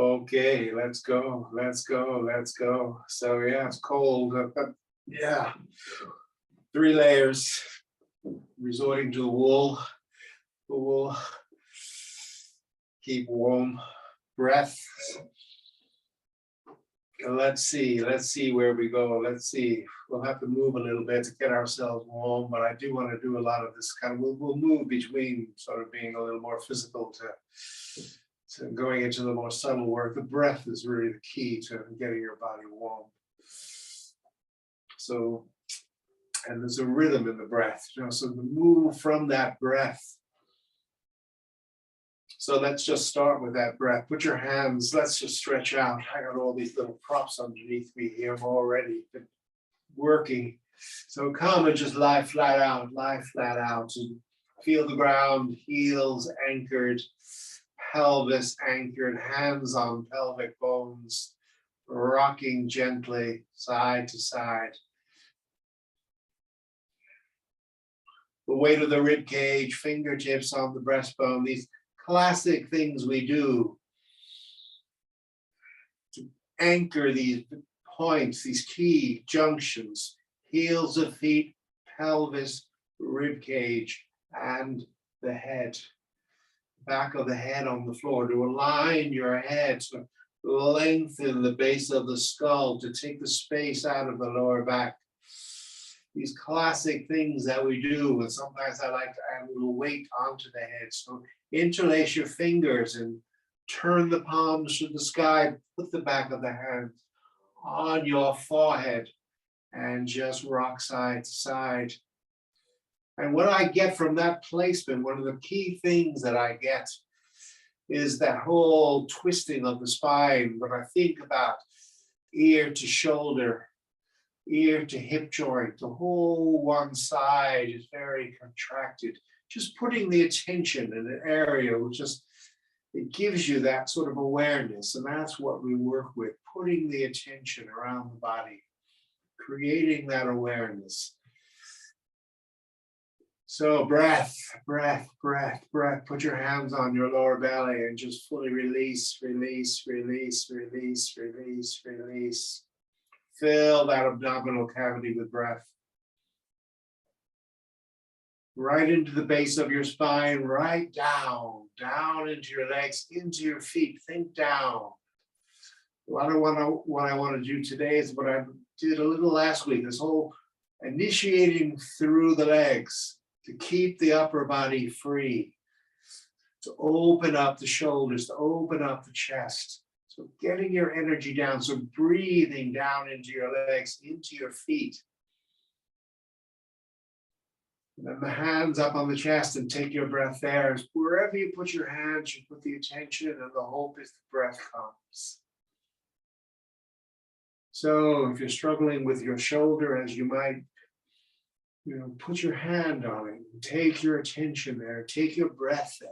Okay, let's go, let's go, let's go. So yeah, it's cold, but yeah, 3 layers, resorting to the wool. The wool, keep warm, breath. Let's see where we go. Let's see. We'll have to move a little bit to get ourselves warm, but I do want to do a lot of this kind of. We'll move between sort of being a little more physical to going into the more subtle work. The breath is really the key to getting your body warm. So, and there's a rhythm in the breath, so to move from that breath. So let's just start with that breath. Put your hands, let's just stretch out. I got all these little props underneath me here. I'm already been working. So come and just lie flat out, and feel the ground, heels anchored, pelvis anchored, hands on pelvic bones, rocking gently side to side. The weight of the rib cage, fingertips on the breastbone, these classic things we do to anchor these points, these key junctions, heels of feet, pelvis, rib cage, and the head. Back of the head on the floor to align your head, to lengthen the base of the skull, to take the space out of the lower back. These classic things that we do, and sometimes I like to add a little weight onto the head. So interlace your fingers and turn the palms to the sky, put the back of the hands on your forehead and just rock side to side. And what I get from that placement, one of the key things that I get is that whole twisting of the spine. When I think about ear to shoulder, ear to hip joint, the whole one side is very contracted. Just putting the attention in an area, it gives you that sort of awareness. And that's what we work with, putting the attention around the body, creating that awareness. So breath, breath, breath, breath. Put your hands on your lower belly and just fully release, release, release, release, release, release. Fill that abdominal cavity with breath. Right into the base of your spine, right down, down into your legs, into your feet. Think down. What I want to do today is what I did a little last week, this whole initiating through the legs to keep the upper body free, to open up the shoulders, to open up the chest. So getting your energy down, so breathing down into your legs, into your feet. And then the hands up on the chest and take your breath there. Wherever you put your hands, you put the attention, and the hope is the breath comes. So if you're struggling with your shoulder, as you might, put your hand on it and take your attention there, take your breath there.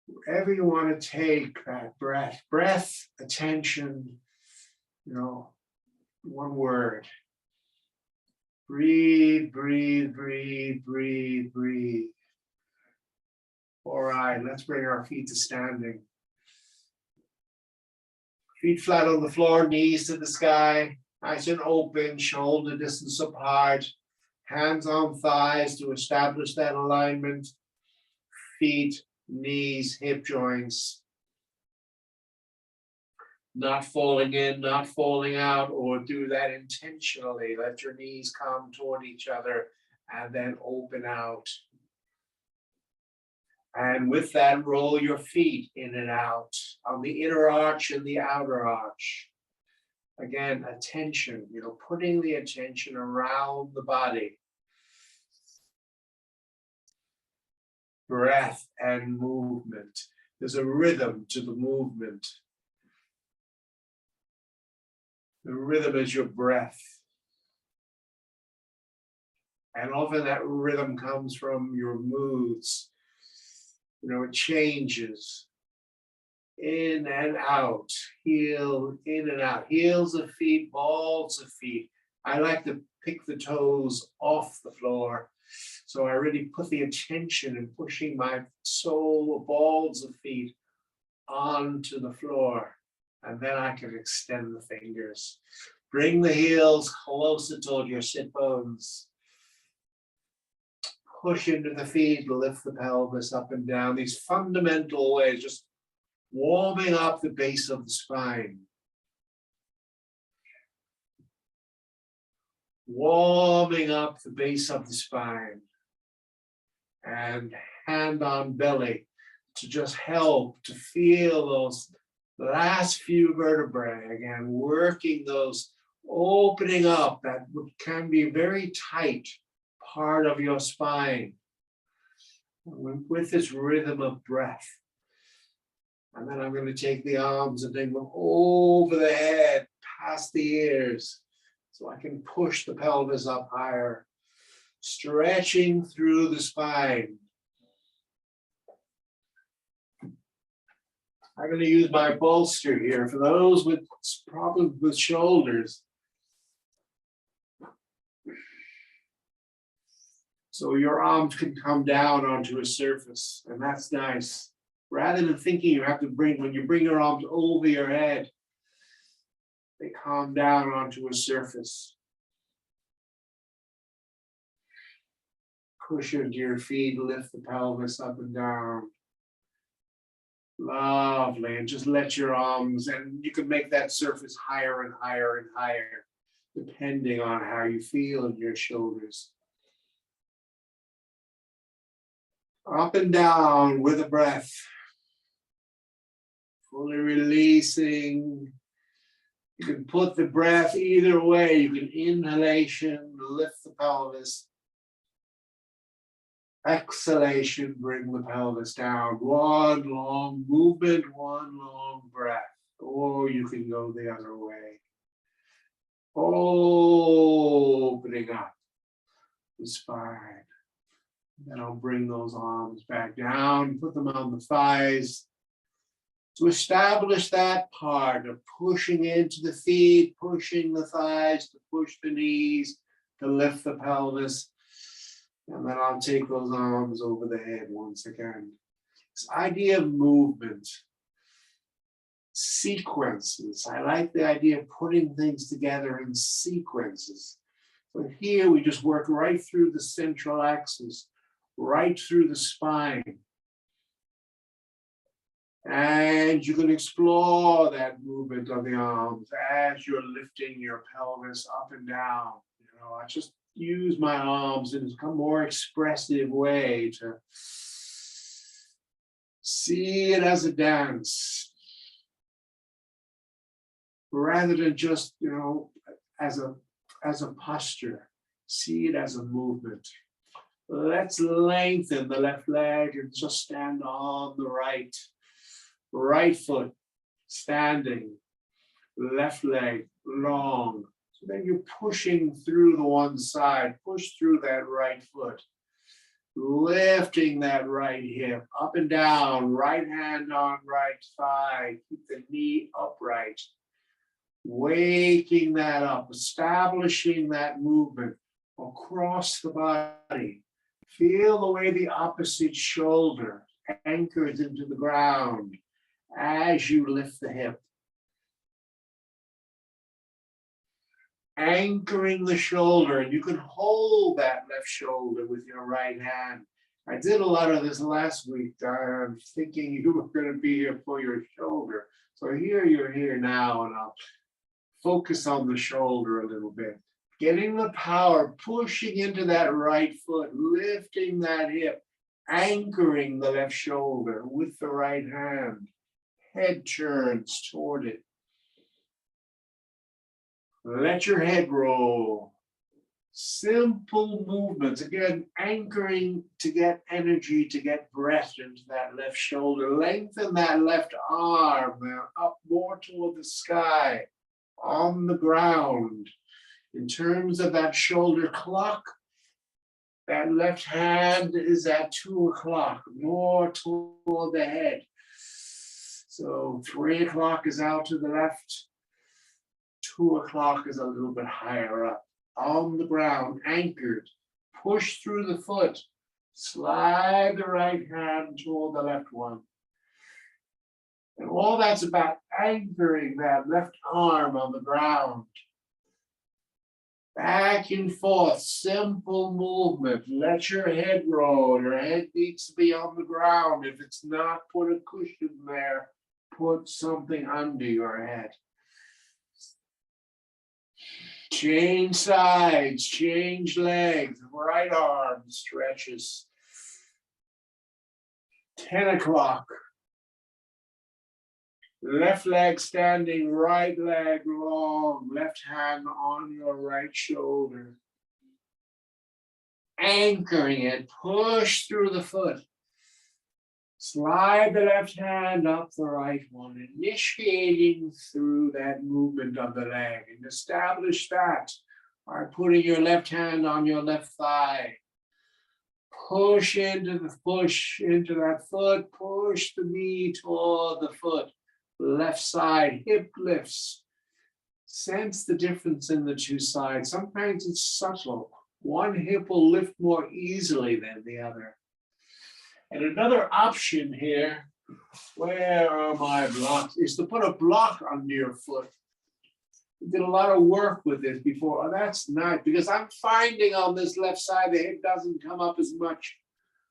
Wherever you want to take that breath, attention, one word. Breathe, breathe, breathe, breathe, breathe. All right, let's bring our feet to standing. Feet flat on the floor, knees to the sky, nice and open, shoulder distance apart, hands on thighs to establish that alignment, feet, knees, hip joints. Not falling in, not falling out, or do that intentionally. Let your knees come toward each other and then open out. And with that, roll your feet in and out on the inner arch and the outer arch. Again, attention, putting the attention around the body. Breath and movement. There's a rhythm to the movement. The rhythm is your breath. And often that rhythm comes from your moods. It changes. In and out, heel in and out, heels of feet, balls of feet. I like to pick the toes off the floor. So I really put the attention in pushing my sole balls of feet onto the floor. And then I can extend the fingers. Bring the heels closer toward your sit bones. Push into the feet, lift the pelvis up and down. These fundamental ways, just warming up the base of the spine. Warming up the base of the spine. And hand on belly to just help to feel those last few vertebrae. Again, working those, opening up that can be very tight part of your spine with this rhythm of breath. And then I'm going to take the arms and take them over the head, past the ears, so I can push the pelvis up higher, stretching through the spine. I'm going to use my bolster here for those with problems with shoulders. So your arms can come down onto a surface, and that's nice. Rather than thinking you have to when you bring your arms over your head, they come down onto a surface. Push into your feet, lift the pelvis up and down. Lovely, and just let your arms, and you can make that surface higher and higher and higher, depending on how you feel in your shoulders. Up and down with a breath. Fully releasing. You can put the breath either way. You can inhalation, lift the pelvis. Exhalation, bring the pelvis down. One long movement, one long breath. Or you can go the other way. Opening up the spine. Then I'll bring those arms back down, put them on the thighs. To establish that part of pushing into the feet, pushing the thighs, to push the knees, to lift the pelvis. And then I'll take those arms over the head once again. This idea of movement, sequences. I like the idea of putting things together in sequences. So here we just work right through the central axis, right through the spine. And you can explore that movement of the arms as you're lifting your pelvis up and down. I just use my arms in a more expressive way to see it as a dance, rather than just, as a posture. See it as a movement. Let's lengthen the left leg and just stand on the right. Right foot standing, left leg long. So then you're pushing through the one side, push through that right foot, lifting that right hip up and down, right hand on right thigh, keep the knee upright, waking that up, establishing that movement across the body. Feel the way the opposite shoulder anchors into the ground as you lift the hip. Anchoring the shoulder, and you can hold that left shoulder with your right hand. I did a lot of this last week. I'm thinking you were going to be here for your shoulder. So here you're here now, and I'll focus on the shoulder a little bit. Getting the power, pushing into that right foot, lifting that hip, anchoring the left shoulder with the right hand. Head turns toward it. Let your head roll. Simple movements. Again, anchoring to get energy, to get breath into that left shoulder. Lengthen that left arm up more toward the sky, on the ground. In terms of that shoulder clock, that left hand is at 2 o'clock, more toward the head. So 3 o'clock is out to the left. 2 o'clock is a little bit higher up. On the ground, anchored. Push through the foot. Slide the right hand toward the left one. And all that's about anchoring that left arm on the ground. Back and forth, simple movement. Let your head roll. Your head needs to be on the ground. If it's not, put a cushion there. Put something under your head. Change sides, change legs. Right arm stretches. 10 o'clock. Left leg standing, right leg long, left hand on your right shoulder. Anchoring it, push through the foot. Slide the left hand up the right one, initiating through that movement of the leg. And establish that by putting your left hand on your left thigh. Push into that foot, push the knee toward the foot. Left side, hip lifts. Sense the difference in the two sides. Sometimes it's subtle. One hip will lift more easily than the other. And another option here, where are my blocks, is to put a block under your foot. We did a lot of work with this before. Oh, that's nice, because I'm finding on this left side, the hip doesn't come up as much.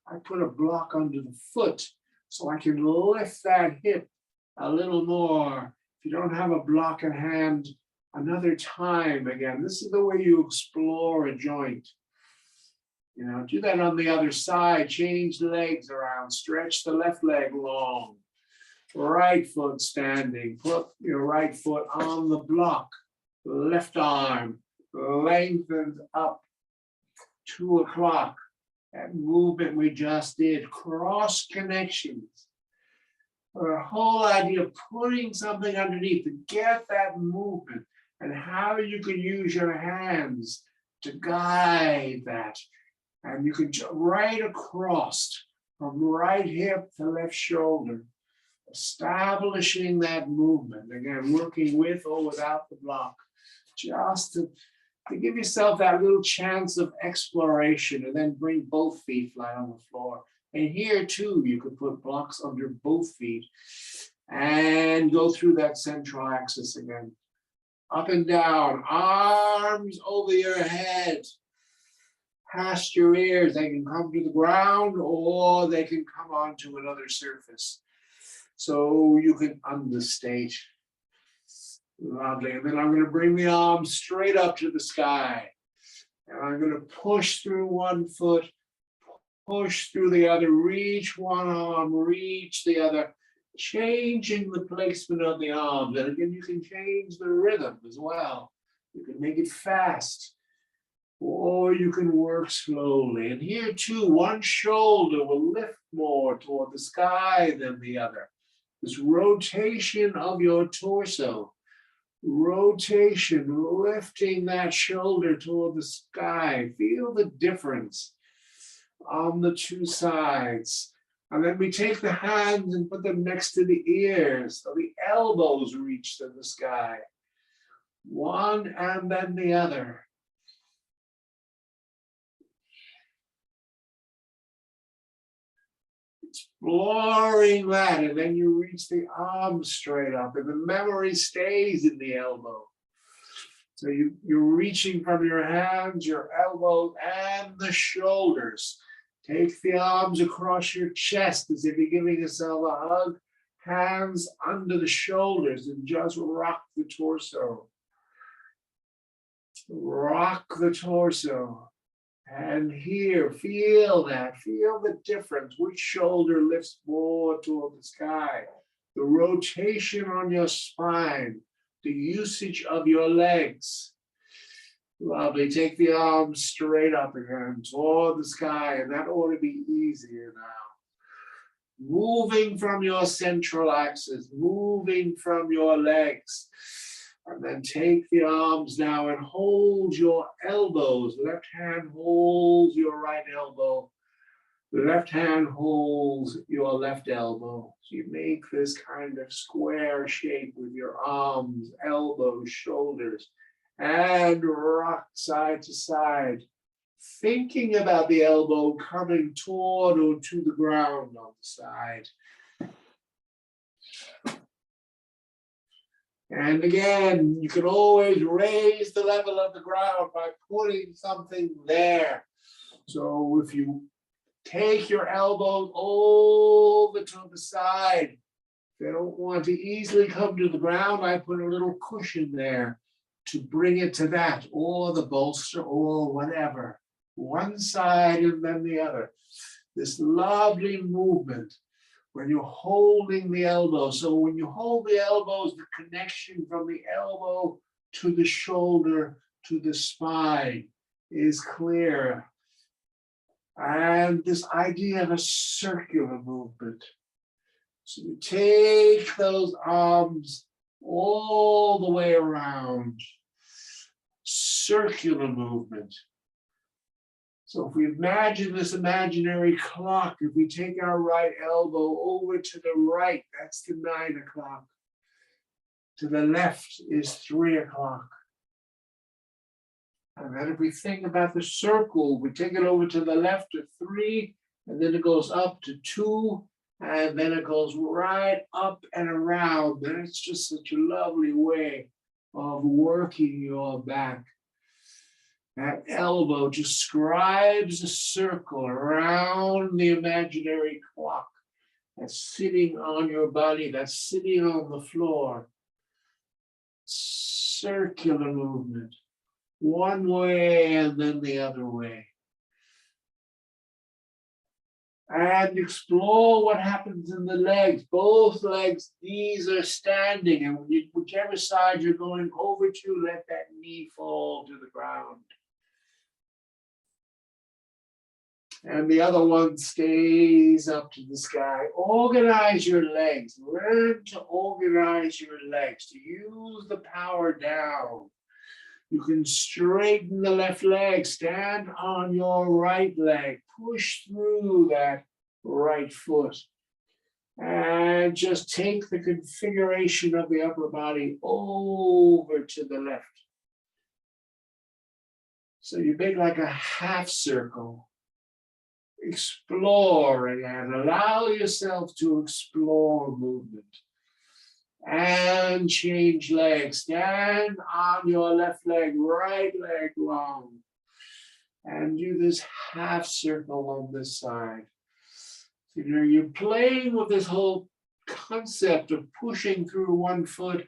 I put a block under the foot so I can lift that hip a little more. If you don't have a block at hand, another time again. This is the way you explore a joint. You know, do that on the other side. Change the legs around. Stretch the left leg long. Right foot standing. Put your right foot on the block. Left arm lengthens up. 2 o'clock. That movement we just did. Cross connections. The whole idea of putting something underneath to get that movement and how you can use your hands to guide that. And you can right across from right hip to left shoulder, establishing that movement. Again, working with or without the block, just to give yourself that little chance of exploration, and then bring both feet flat on the floor. And here too, you could put blocks under both feet and go through that central axis again. Up and down, arms over your head, past your ears. They can come to the ground or they can come onto another surface. So you can understate. Lovely. And then I'm going to bring the arms straight up to the sky. And I'm going to push through one foot, push through the other, reach one arm, reach the other, changing the placement of the arms. And again, you can change the rhythm as well. You can make it fast, or you can work slowly. And here too, one shoulder will lift more toward the sky than the other. This rotation of your torso, rotation, lifting that shoulder toward the sky. Feel the difference on the two sides. And then we take the hands and put them next to the ears, so the elbows reach to the sky. One and then the other. Exploring that, and then you reach the arms straight up, and the memory stays in the elbow. So you're reaching from your hands, your elbows, and the shoulders. Take the arms across your chest as if you're giving yourself a hug. Hands under the shoulders and just rock the torso. Rock the torso. And here, feel that. Feel the difference. Which shoulder lifts more toward the sky? The rotation on your spine. The usage of your legs. Lovely. Take the arms straight up again toward the sky, and that ought to be easier now. Moving from your central axis, moving from your legs. And then take the arms now and hold your elbows. Left hand holds your right elbow. The left hand holds your left elbow. So you make this kind of square shape with your arms, elbows, shoulders, and rock side to side. Thinking about the elbow coming toward or to the ground on the side. And again, you can always raise the level of the ground by putting something there. So if you take your elbows over to the side, if you don't want to easily come to the ground, I put a little cushion there to bring it to that, or the bolster, or whatever. One side and then the other. This lovely movement when you're holding the elbow. So when you hold the elbows, the connection from the elbow to the shoulder to the spine is clear. And this idea of a circular movement. So you take those arms all the way around. Circular movement. So if we imagine this imaginary clock, if we take our right elbow over to the right, that's the 9 o'clock. To the left is 3 o'clock. And then if we think about the circle, we take it over to the left to 3, and then it goes up to 2, and then it goes right up and around. And it's just such a lovely way of working your back. That elbow describes a circle around the imaginary clock that's sitting on your body, that's sitting on the floor. Circular movement. One way and then the other way. And explore what happens in the legs. Both legs, knees are standing, and whichever side you're going over to, let that knee fall to the ground. And the other one stays up to the sky. Organize your legs. Learn to organize your legs, to use the power down. You can straighten the left leg, stand on your right leg, push through that right foot, and just take the configuration of the upper body over to the left. So you make like a half circle. Explore again. Allow yourself to explore movement. And change legs. Stand on your left leg, right leg long. And do this half circle on this side. So you're playing with this whole concept of pushing through one foot,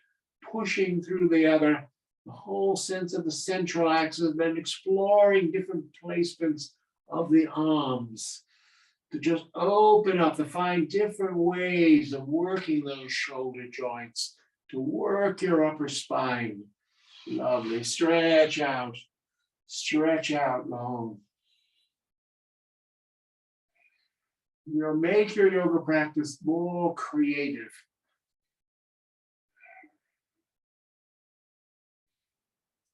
pushing through the other, the whole sense of the central axis, then exploring different placements of the arms. To just open up, to find different ways of working those shoulder joints, to work your upper spine. Lovely. Stretch out long. You'll make your yoga practice more creative.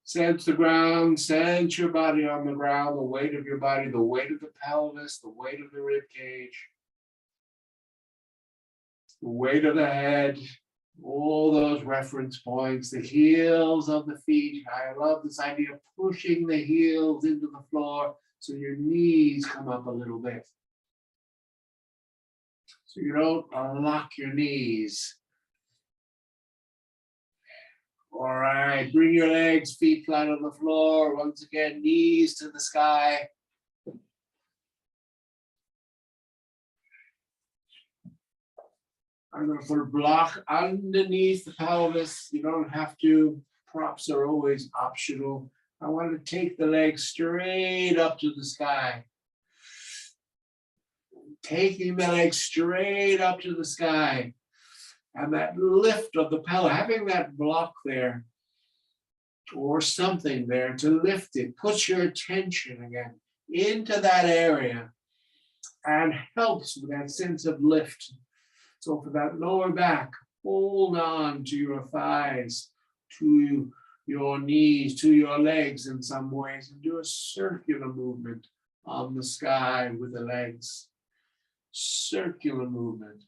Sense the ground, sense your body on the ground, the weight of your body, the weight of the pelvis, the weight of the rib cage, the weight of the head, all those reference points, the heels of the feet. I love this idea of pushing the heels into the floor so your knees come up a little bit. So you don't lock your knees. All right, bring your legs, feet flat on the floor. Once again, knees to the sky. I'm going to put a block underneath the pelvis. You don't have to. Props are always optional. I want to take the legs straight up to the sky. Taking the legs straight up to the sky. And that lift of the pelvis, having that block there or something there to lift it, puts your attention again into that area and helps with that sense of lift. So for that lower back, hold on to your thighs, to your knees, to your legs in some ways, and do a circular movement on the sky with the legs. Circular movement.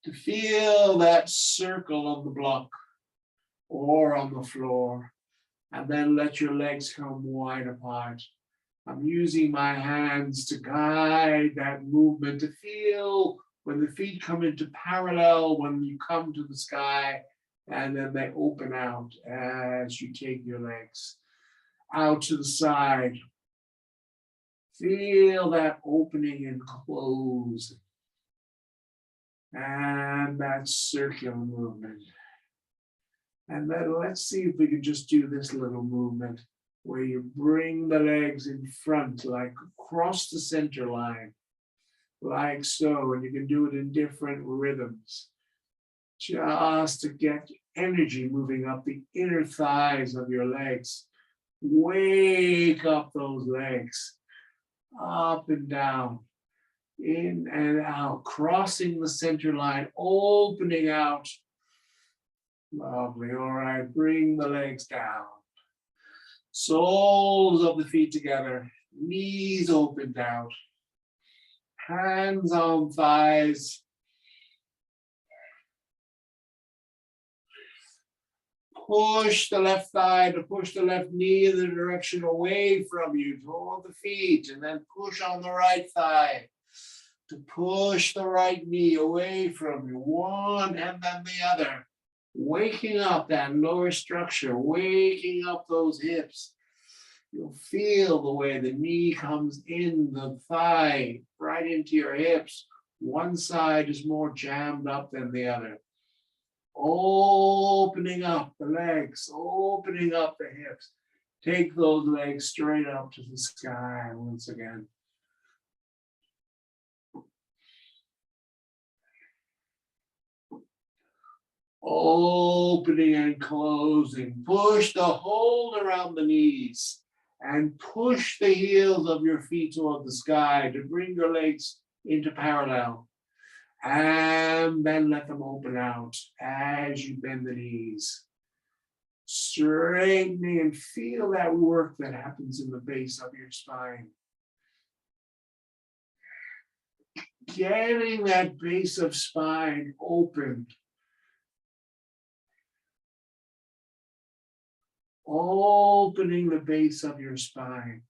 To feel that circle on the block or on the floor, and then let your legs come wide apart. I'm using my hands to guide that movement, to feel when the feet come into parallel, when you come to the sky, And then they open out as you take your legs out to the side. Feel that opening and closing. And that circular movement. And then let's see if we can just do this little movement where you bring the legs in front, like across the center line, like so. And you can do it in different rhythms, just to get energy moving up the inner thighs of your legs. Wake up those legs, up and down, in and out, crossing the center line, opening out. Lovely. All right, bring the legs down. Soles of the feet together, knees opened out, hands on thighs. Push the left thigh to push the left knee in the direction away from you toward the feet, and then push on the right thigh to push the right knee away from you, one and then the other. Waking up that lower structure, waking up those hips. You'll feel the way the knee comes in the thigh, right into your hips. One side is more jammed up than the other. Opening up the legs, opening up the hips. Take those legs straight up to the sky once again. Opening and closing. Push the hold around the knees and push the heels of your feet toward the sky to bring your legs into parallel. And then let them open out as you bend the knees. Straightening and feel that work that happens in the base of your spine. Getting that base of spine open. Opening the base of your spine.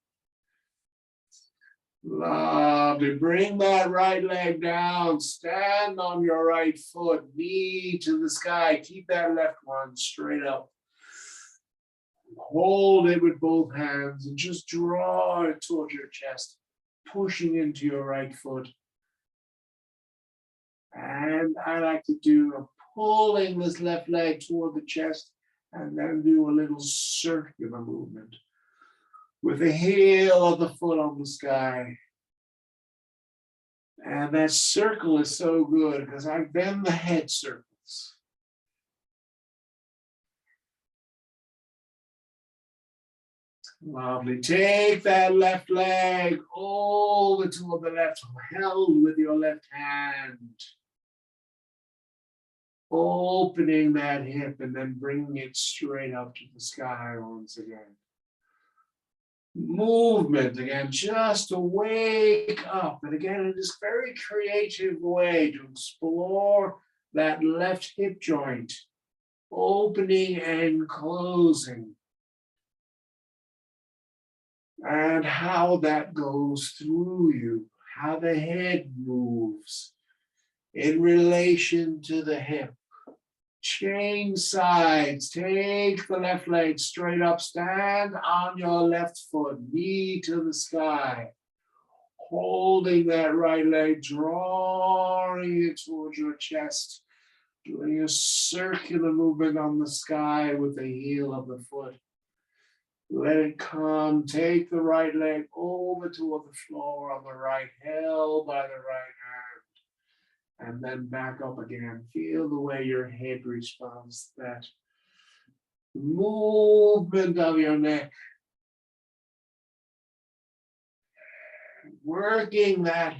Lovely. Bring that right leg down. Stand on your right foot. Knee to the sky. Keep that left one straight up. Hold it with both hands and just draw it towards your chest, pushing into your right foot. And I like to do a pulling this left leg toward the chest and then do a little circular movement with the heel of the foot on the sky. And that circle is so good because I bend the head circles. Lovely. Take that left leg over to the left, held with your left hand. Opening that hip and then bringing it straight up to the sky once again. Movement again, just to wake up. And again, in this very creative way to explore that left hip joint, opening and closing. And how that goes through you, how the head moves in relation to the hip. Change sides, take the left leg straight up, stand on your left foot, knee to the sky. Holding that right leg, drawing it towards your chest, doing a circular movement on the sky with the heel of the foot. Let it come, take the right leg over toward the floor on the right, held by the right hand. And then back up again. Feel the way your head responds to that movement of your neck. Working that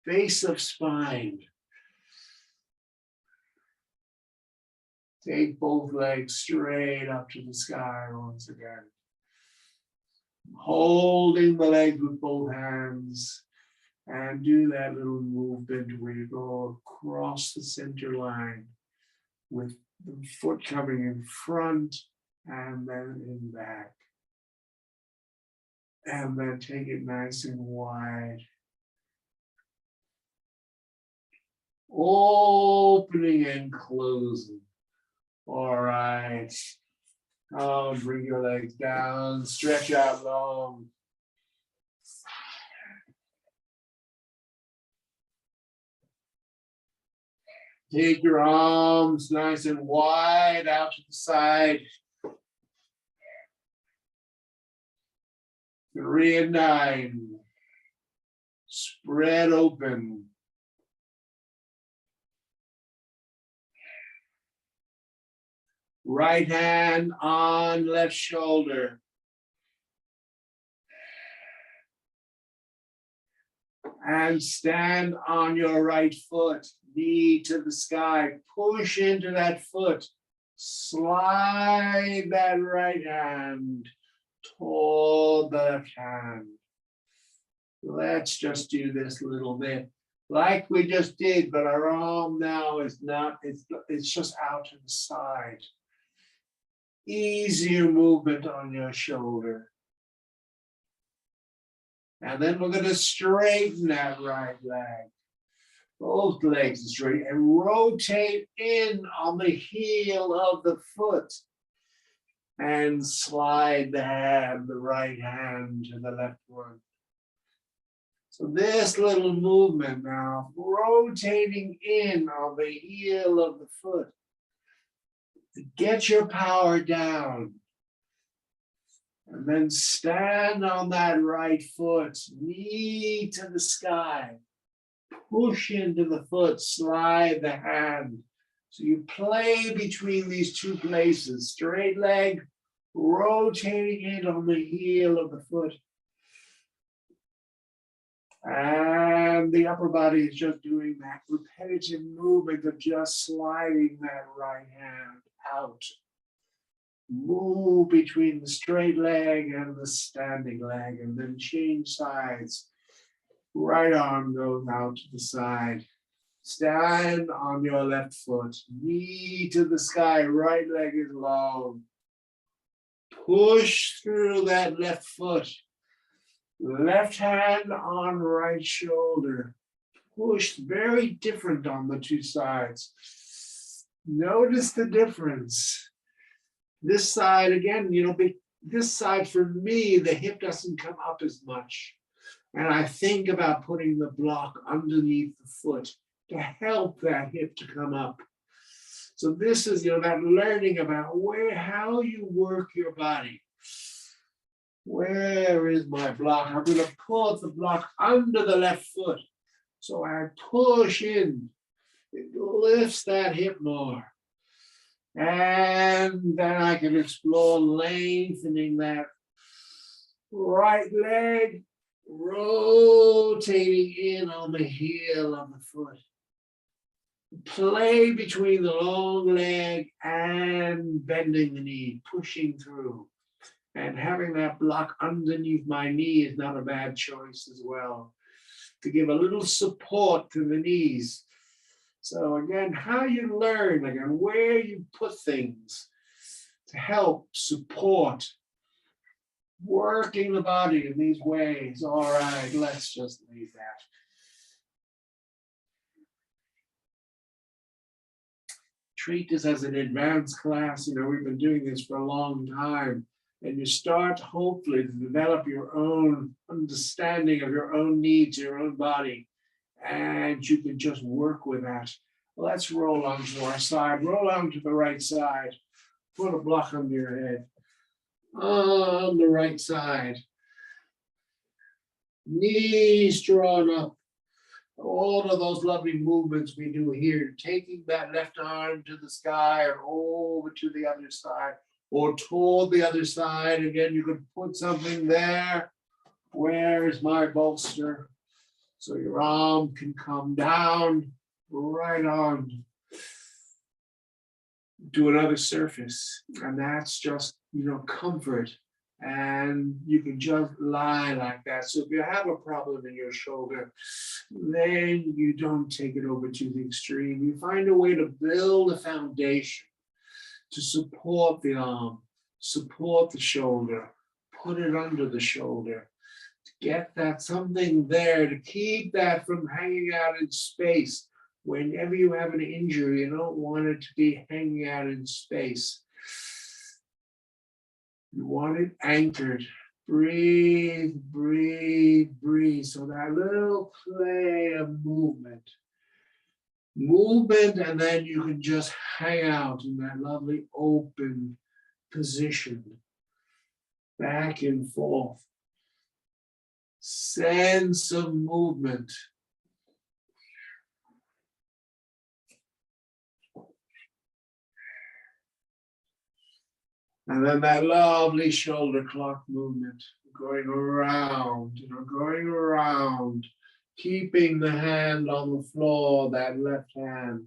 base of spine. Take both legs straight up to the sky once again. Holding the legs with both hands. And do that little movement where you go across the center line with the foot coming in front and then in back. And then take it nice and wide. Opening and closing. All right. Oh, bring your legs down, stretch out long. Take your arms nice and wide out to the side. 3 and 9. Spread open. Right hand on left shoulder. And stand on your right foot, knee to the sky. Push into that foot. Slide that right hand toward the left hand. Let's just do this a little bit like we just did, but our arm now is not, it's just out to the side. Easier movement on your shoulder. And then we're going to straighten that right leg. Both legs straight and rotate in on the heel of the foot. And slide the right hand to the left one. So this little movement now, rotating in on the heel of the foot. Get your power down. And then stand on that right foot, knee to the sky. Push into the foot, slide the hand. So you play between these two places, straight leg, rotating in on the heel of the foot. And the upper body is just doing that repetitive movement of just sliding that right hand out. Move between the straight leg and the standing leg, and then change sides. Right arm goes out to the side. Stand on your left foot, knee to the sky, right leg is long. Push through that left foot. Left hand on right shoulder. Push, very different on the two sides. Notice the difference. This side, again, this side for me, the hip doesn't come up as much. And I think about putting the block underneath the foot to help that hip to come up. So this is, that learning about how you work your body. Where is my block? I'm going to pull the block under the left foot. So I push in. It lifts that hip more. And then I can explore lengthening that right leg, rotating in on the heel of the foot. Play between the long leg and bending the knee, pushing through. And having that block underneath my knee is not a bad choice as well, to give a little support to the knees. So again, how you learn, again, where you put things to help support working the body in these ways. All right, let's just leave that. Treat this as an advanced class. We've been doing this for a long time. And you start, hopefully, to develop your own understanding of your own needs, your own body. And you can just work with that. Let's roll onto our side. Roll onto the right side. Put a block under your head. On the right side. Knees drawn up. All of those lovely movements we do here. Taking that left arm to the sky or over to the other side. Or toward the other side. Again, you could put something there. Where is my bolster? So your arm can come down, right on to another surface. And that's just, comfort. And you can just lie like that. So if you have a problem in your shoulder, then you don't take it over to the extreme. You find a way to build a foundation to support the arm, support the shoulder, put it under the shoulder, to get that something there, to keep that from hanging out in space, Whenever you have an injury, you don't want it to be hanging out in space. You want it anchored. Breathe, breathe, breathe. So that little play of movement. Movement, and then you can just hang out in that lovely open position. Back and forth. Sense of movement. And then that lovely shoulder clock movement, going around, going around, keeping the hand on the floor, that left hand.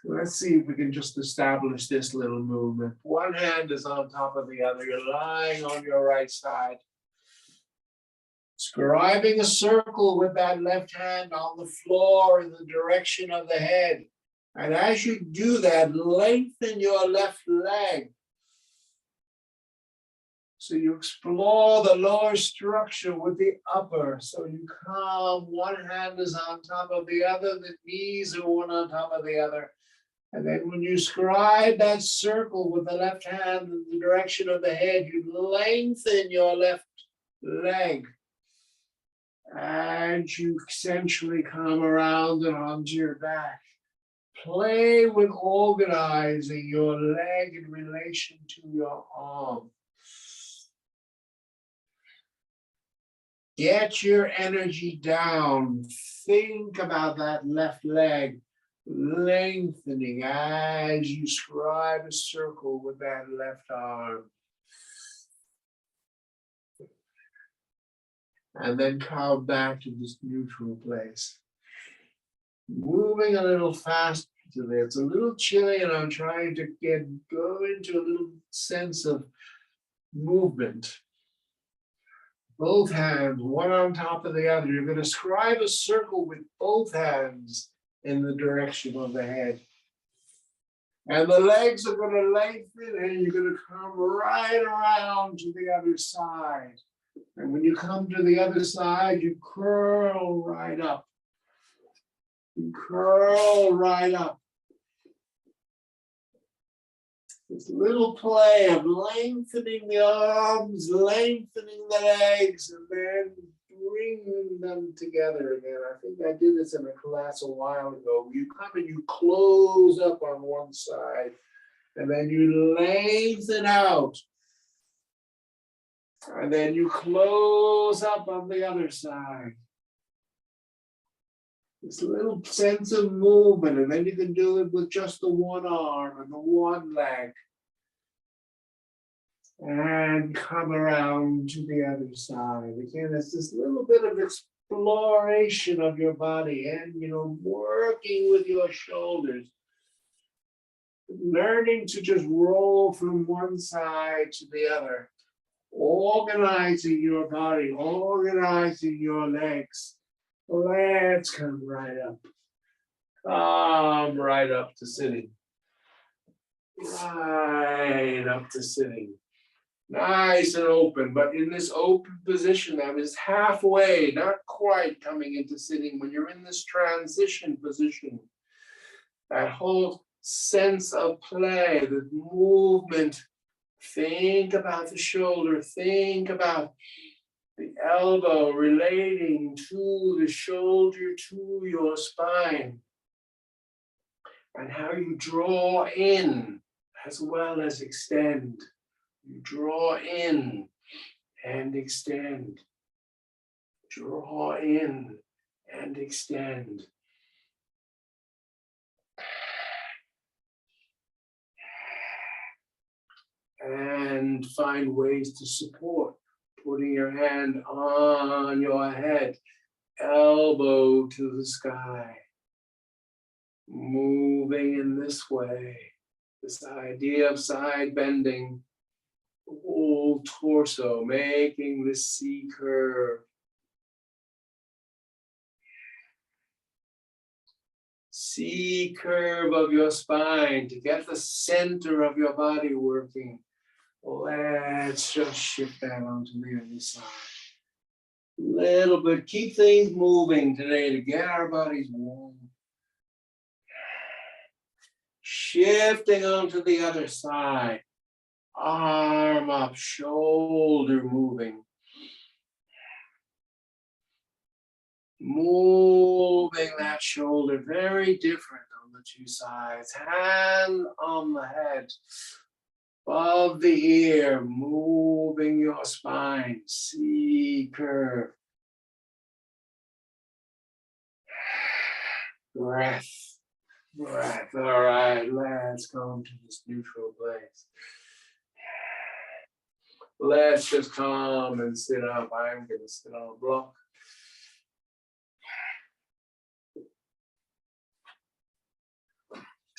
Let's see if we can just establish this little movement. One hand is on top of the other. You're lying on your right side. Scribing a circle with that left hand on the floor in the direction of the head. And as you do that, lengthen your left leg. So you explore the lower structure with the upper. So you come, one hand is on top of the other, the knees are one on top of the other. And then when you scribe that circle with the left hand in the direction of the head, you lengthen your left leg. And you essentially come around and onto your back. Play with organizing your leg in relation to your arm. Get your energy down. Think about that left leg lengthening as you scribe a circle with that left arm. And then come back to this neutral place. Moving a little faster to there. It's a little chilly and I'm trying to go into a little sense of movement. Both hands, one on top of the other. You're going to scribe a circle with both hands in the direction of the head. And the legs are going to lengthen and you're going to come right around to the other side. And when you come to the other side, you curl right up. You curl right up. This little play of lengthening the arms, lengthening the legs, and then bringing them together again. I think I did this in a class a while ago. You come and you close up on one side, and then you lengthen out. And then you close up on the other side. This little sense of movement, and then you can do it with just the one arm and the one leg. And come around to the other side. Again, it's this little bit of exploration of your body and, working with your shoulders. Learning to just roll from one side to the other. Organizing your body, organizing your legs. Let's come right up. Come right up to sitting. Right up to sitting. Nice and open, but in this open position, that is halfway, not quite coming into sitting. When you're in this transition position, that whole sense of play, the movement, think about the shoulder, think about the elbow relating to the shoulder, to your spine, and how you draw in as well as extend. You draw in and extend. Draw in and extend. And find ways to support. Putting your hand on your head, elbow to the sky. Moving in this way. This idea of side bending. Whole torso, making this C curve. C curve of your spine to get the center of your body working. Let's just shift that onto the other side. Little bit, keep things moving today to get our bodies warm. Shifting onto the other side. Arm up, shoulder moving. Moving that shoulder, very different on the two sides. Hand on the head, above the ear, moving your spine, C curve. Breath, breath. All right, let's come to this neutral place. Let's just come and sit up. I'm going to sit on a block.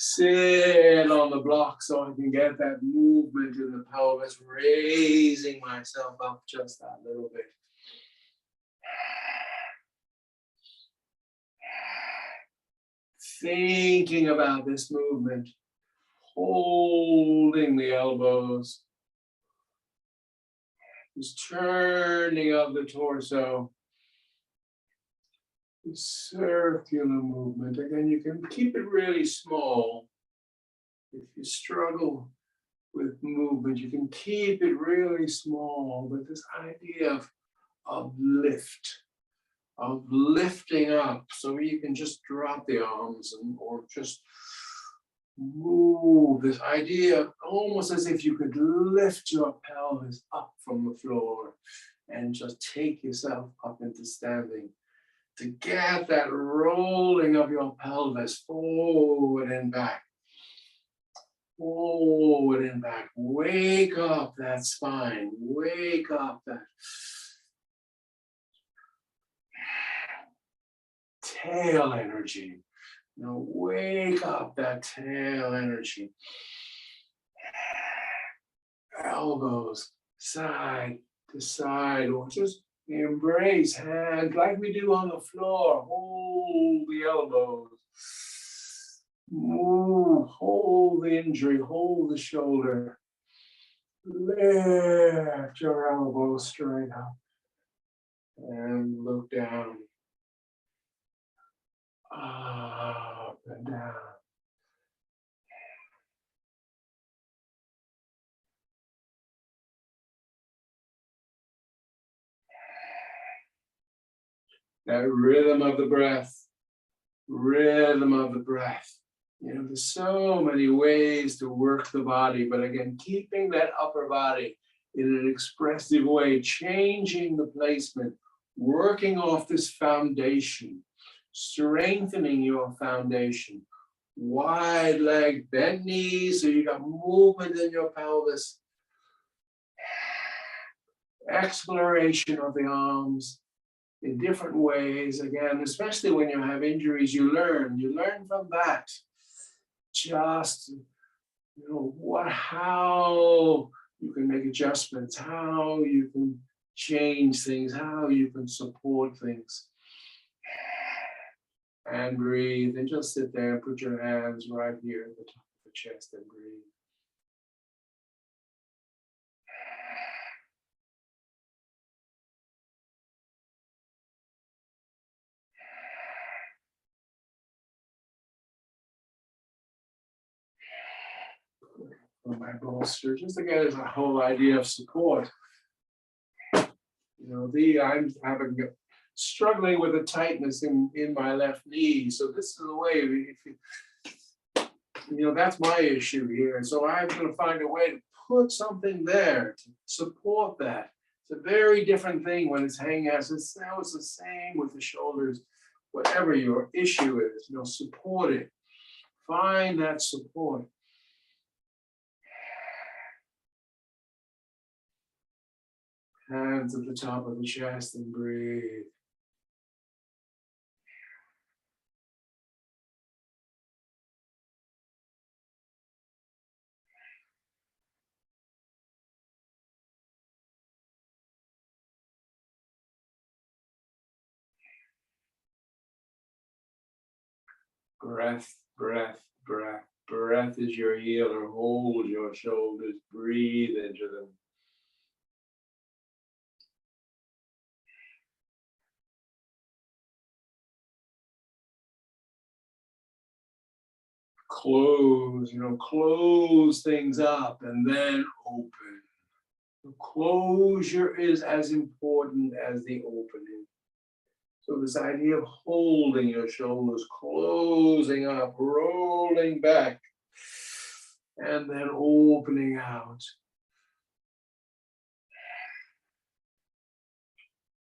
Sit on the block so I can get that movement in the pelvis, raising myself up just that little bit. Thinking about this movement, holding the elbows, just turning of the torso. Circular movement. Again, you can keep it really small. If you struggle with movement, you can keep it really small. But this idea of lifting up, so you can just drop the arms or just move. This idea, almost as if you could lift your pelvis up from the floor and just take yourself up into standing. To get that rolling of your pelvis forward and back. Forward and back. Wake up that spine. Wake up that tail energy. Now wake up that tail energy. Elbows side to side, or just embrace hands like we do on the floor. Hold the elbows. Move, hold the injury, hold the shoulder. Lift your elbows straight up. And look down. Up and down. That rhythm of the breath. Rhythm of the breath. You know, there's so many ways to work the body, but again, keeping that upper body in an expressive way, changing the placement, working off this foundation, strengthening your foundation. Wide leg, bend knees, so you got movement in your pelvis. Exploration of the arms in different ways. Again, especially when you have injuries, you learn from that. Just, you know, how you can make adjustments, how you can change things, how you can support things. And breathe, and just sit there and put your hands right here at the top of the chest and breathe. On my bolster, just again as a whole idea of support. You know, I'm struggling with a tightness in my left knee, so this is the way. If you know, that's my issue here, and so I'm going to find a way to put something there to support that. It's a very different thing when it's hanging out. It's the same with the shoulders. Whatever your issue is, you know, support it. Find that support. Hands at the top of the chest and breathe. Breath, breath, breath. Breath is your healer. Hold your shoulders. Breathe into them. Close things up and then open. The closure is as important as the opening. So this idea of holding your shoulders, closing up, rolling back, and then opening out.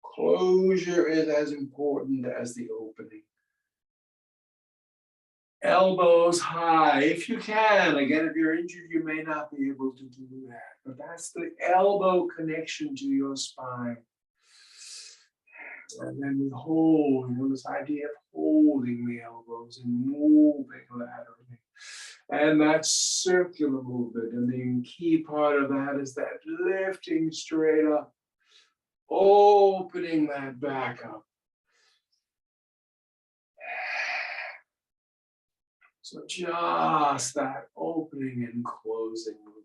Closure is as important as the opening. Elbows high, if you can. Again, if you're injured, you may not be able to do that. But that's the elbow connection to your spine. And then we hold, this idea of holding the elbows and moving laterally. And that circular movement. And the key part of that is that lifting straight up, opening that back up. So just that opening and closing movement.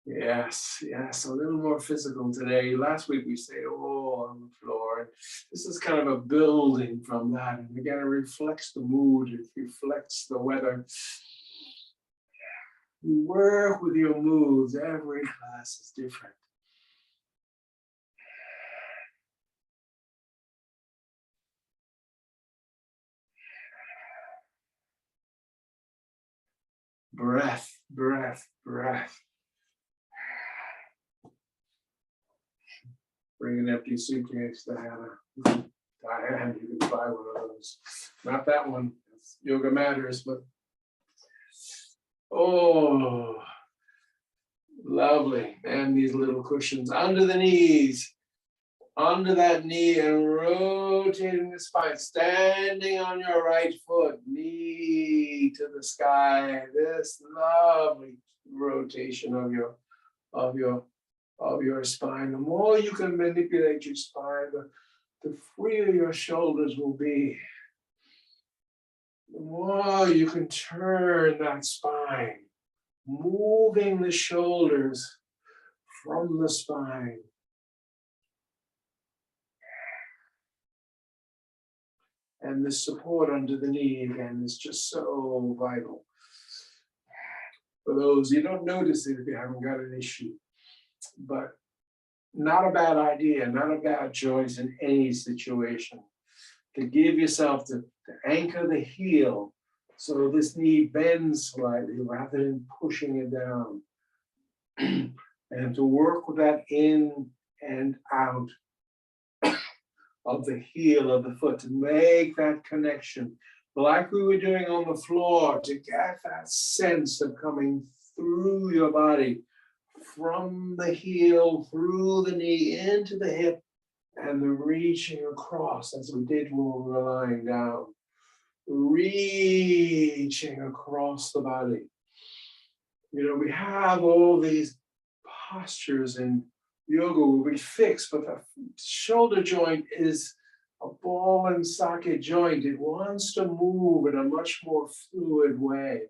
Yes, a little more physical today. Last week we stayed all on the floor. This is kind of a building from that. And again, it reflects the mood, it reflects the weather. You work with your moods. Every class is different. Breath, breath, breath. Bring an empty suitcase, Diana. Diane, you can buy one of those. Not that one. It's Yoga Matters, but oh, lovely. And these little cushions under the knees, under that knee, and rotating the spine, standing on your right foot, knee to the sky. This lovely rotation of your spine. The more you can manipulate your spine, the freer your shoulders will be. The more you can turn that spine, moving the shoulders from the spine. And the support under the knee again is just so vital. For those, you don't notice it if you haven't got an issue, but not a bad idea, not a bad choice in any situation. To give yourself to anchor the heel so this knee bends slightly rather than pushing it down. And to work with that in and out of the heel of the foot, to make that connection, like we were doing on the floor, to get that sense of coming through your body, from the heel, through the knee, into the hip, and the reaching across, as we did when we were lying down. Reaching across the body. We have all these postures in yoga where we fix, but the shoulder joint is a ball and socket joint. It wants to move in a much more fluid way.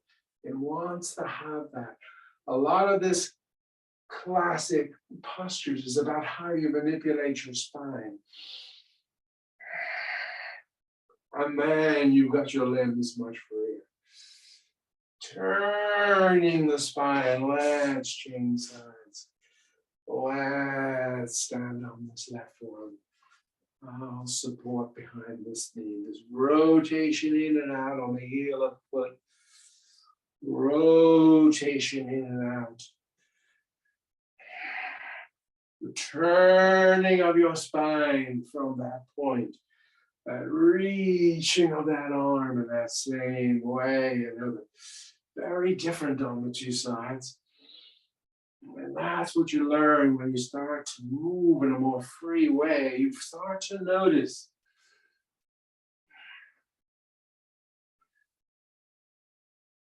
It wants to have that. A lot of this classic postures is about how you manipulate your spine. And then you've got your limbs much freer. Turning the spine, let's change sides. Let's stand on this left one. I'll support behind this knee. This rotation in and out on the heel of the foot. Rotation in and out. The turning of your spine from that point. That reaching of that arm in that same way. Very different on the two sides. And that's what you learn when you start to move in a more free way. You start to notice.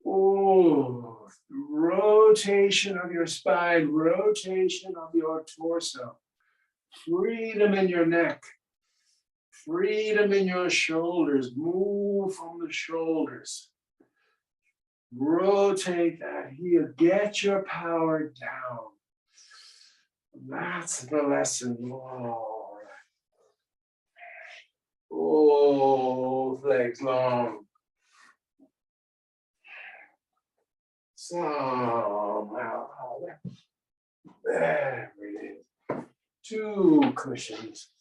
Oh, rotation of your spine, rotation of your torso, freedom in your neck, Freedom in your shoulders. Move from the shoulders. Rotate that heel. Get your power down. That's the lesson. All right. Both legs long. Somehow. There it is. 2 cushions.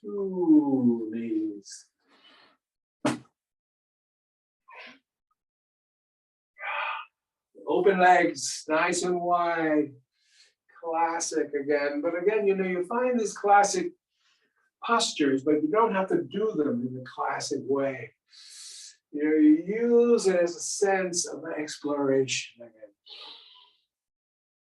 2 knees. Open legs, nice and wide. Classic again. But again, you find these classic postures, but you don't have to do them in the classic way. You use it as a sense of exploration again.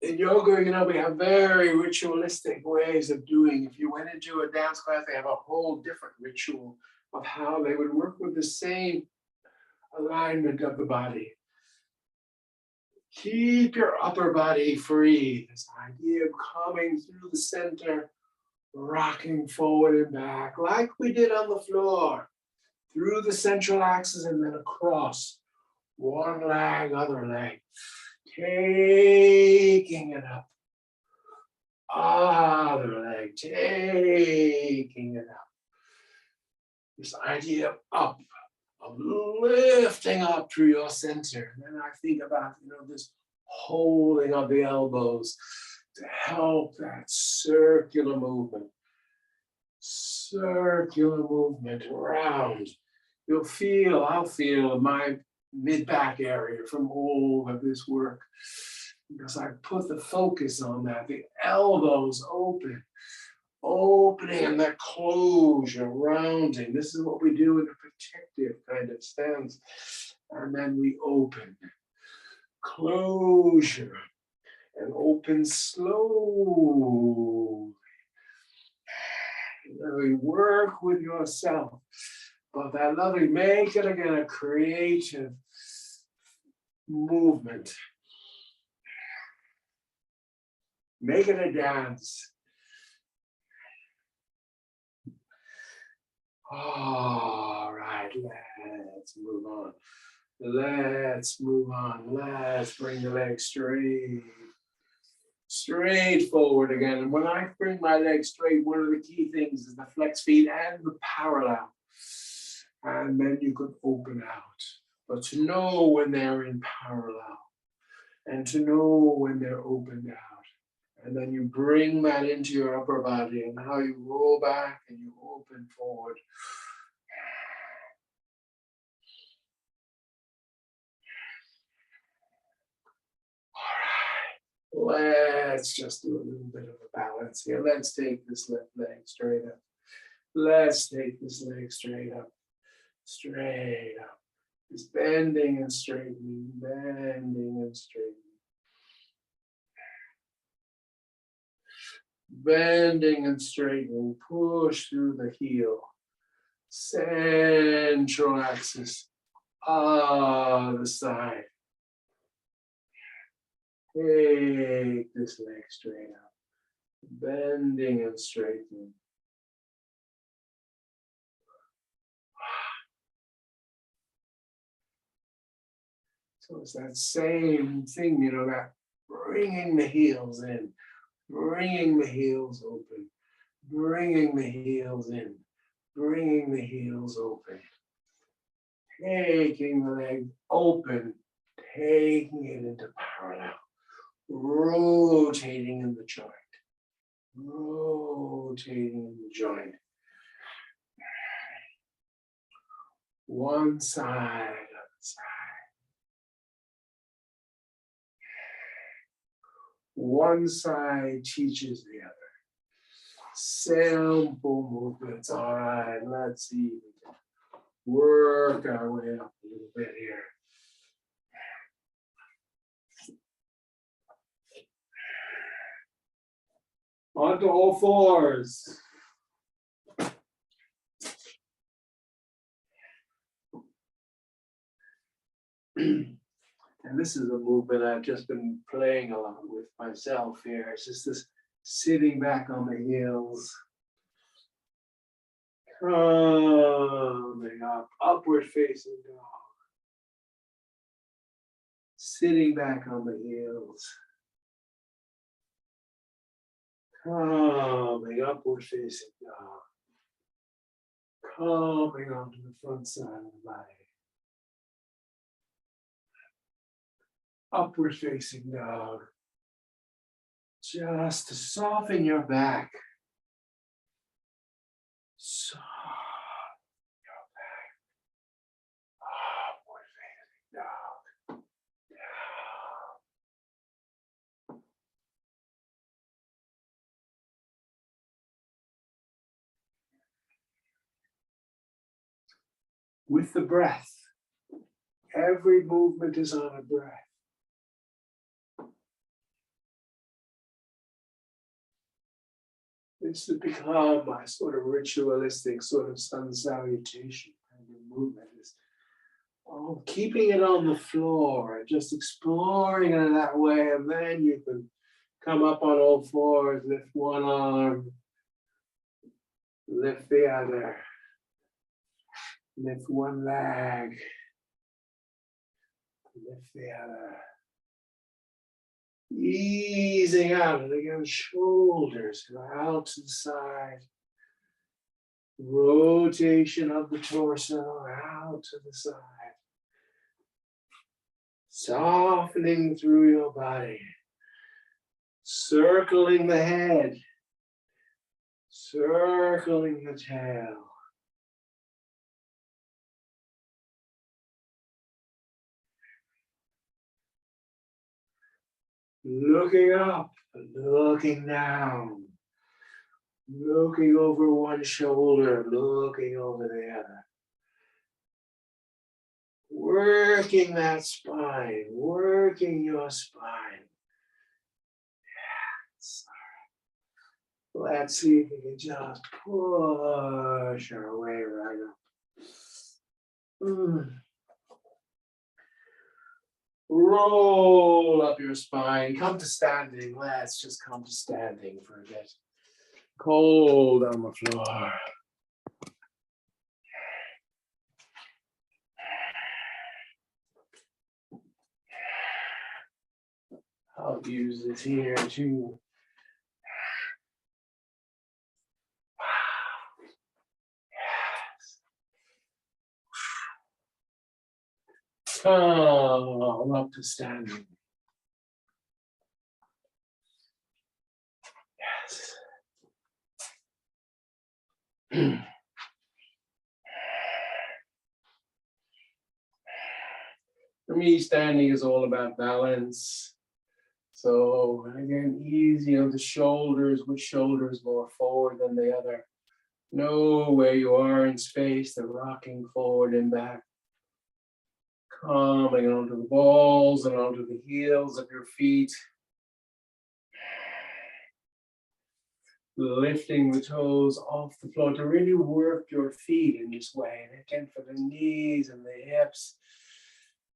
In yoga, we have very ritualistic ways of doing. If you went into a dance class, they have a whole different ritual of how they would work with the same alignment of the body. Keep your upper body free. This idea of coming through the center, rocking forward and back, like we did on the floor, through the central axis and then across. One leg, other leg. Taking it up. Other leg, taking it up. This idea of up, of lifting up through your center. And then I think about, this holding of the elbows to help that circular movement. Circular movement around. I'll feel my mid-back area from all of this work because I put the focus on that. The elbows opening and that closure, rounding. This is what we do in a protective kind of stance. And then we open, closure, and open slowly. We work with yourself. But that lovely, make it again a creative movement. Make it a dance. All right, let's move on. Let's move on. Let's bring the legs straight forward again. And when I bring my legs straight, one of the key things is the flex feet and the parallel. And then you could open out. But to know when they're in parallel and to know when they're opened out. And then you bring that into your upper body and how you roll back and you open forward. All right, let's just do a little bit of a balance here. Let's take this left leg straight up. Let's take this leg straight up. Straight up. Just bending and straightening, bending and straightening. Bending and straightening, push through the heel. Central axis, other side. Take this leg straight up. Bending and straightening. So it's that same thing, that bringing the heels in, bringing the heels open, bringing the heels in, bringing the heels open, taking the leg open, taking it into parallel, rotating in the joint, rotating in the joint. One side, other side. One side teaches the other. Simple movements. All right, let's see. We can work our way up a little bit here. Onto all fours. And this is a movement I've just been playing a lot with myself here. It's just this sitting back on the heels. Coming up, upward facing dog. Sitting back on the heels. Coming upward facing dog. Coming onto the front side of the body. Upward facing dog. Just to soften your back. Soften your back. Upward facing dog. Down. With the breath, every movement is on a breath. It's to become my sort of ritualistic sort of sun salutation kind of movement. Is keeping it on the floor and just exploring it that way, and then you can come up on all fours, lift one arm, lift the other, lift one leg, lift the other. Easing out, and again, shoulders go out to the side. Rotation of the torso out to the side. Softening through your body. Circling the head. Circling the tail. Looking up, looking down, looking over one shoulder, looking over the other. Working that spine, working your spine. Yes. Let's see if we can just push our way right up. Roll up your spine, come to standing. Let's just come to standing for a bit. Cold on the floor. I'll use this here too. Come up to standing. Yes. For me, standing is all about balance. So again, easy on the shoulders, which shoulder is more forward than the other. Know where you are in space, the rocking forward and back. Coming onto the balls and onto the heels of your feet. Lifting the toes off the floor to really work your feet in this way. And again, for the knees and the hips,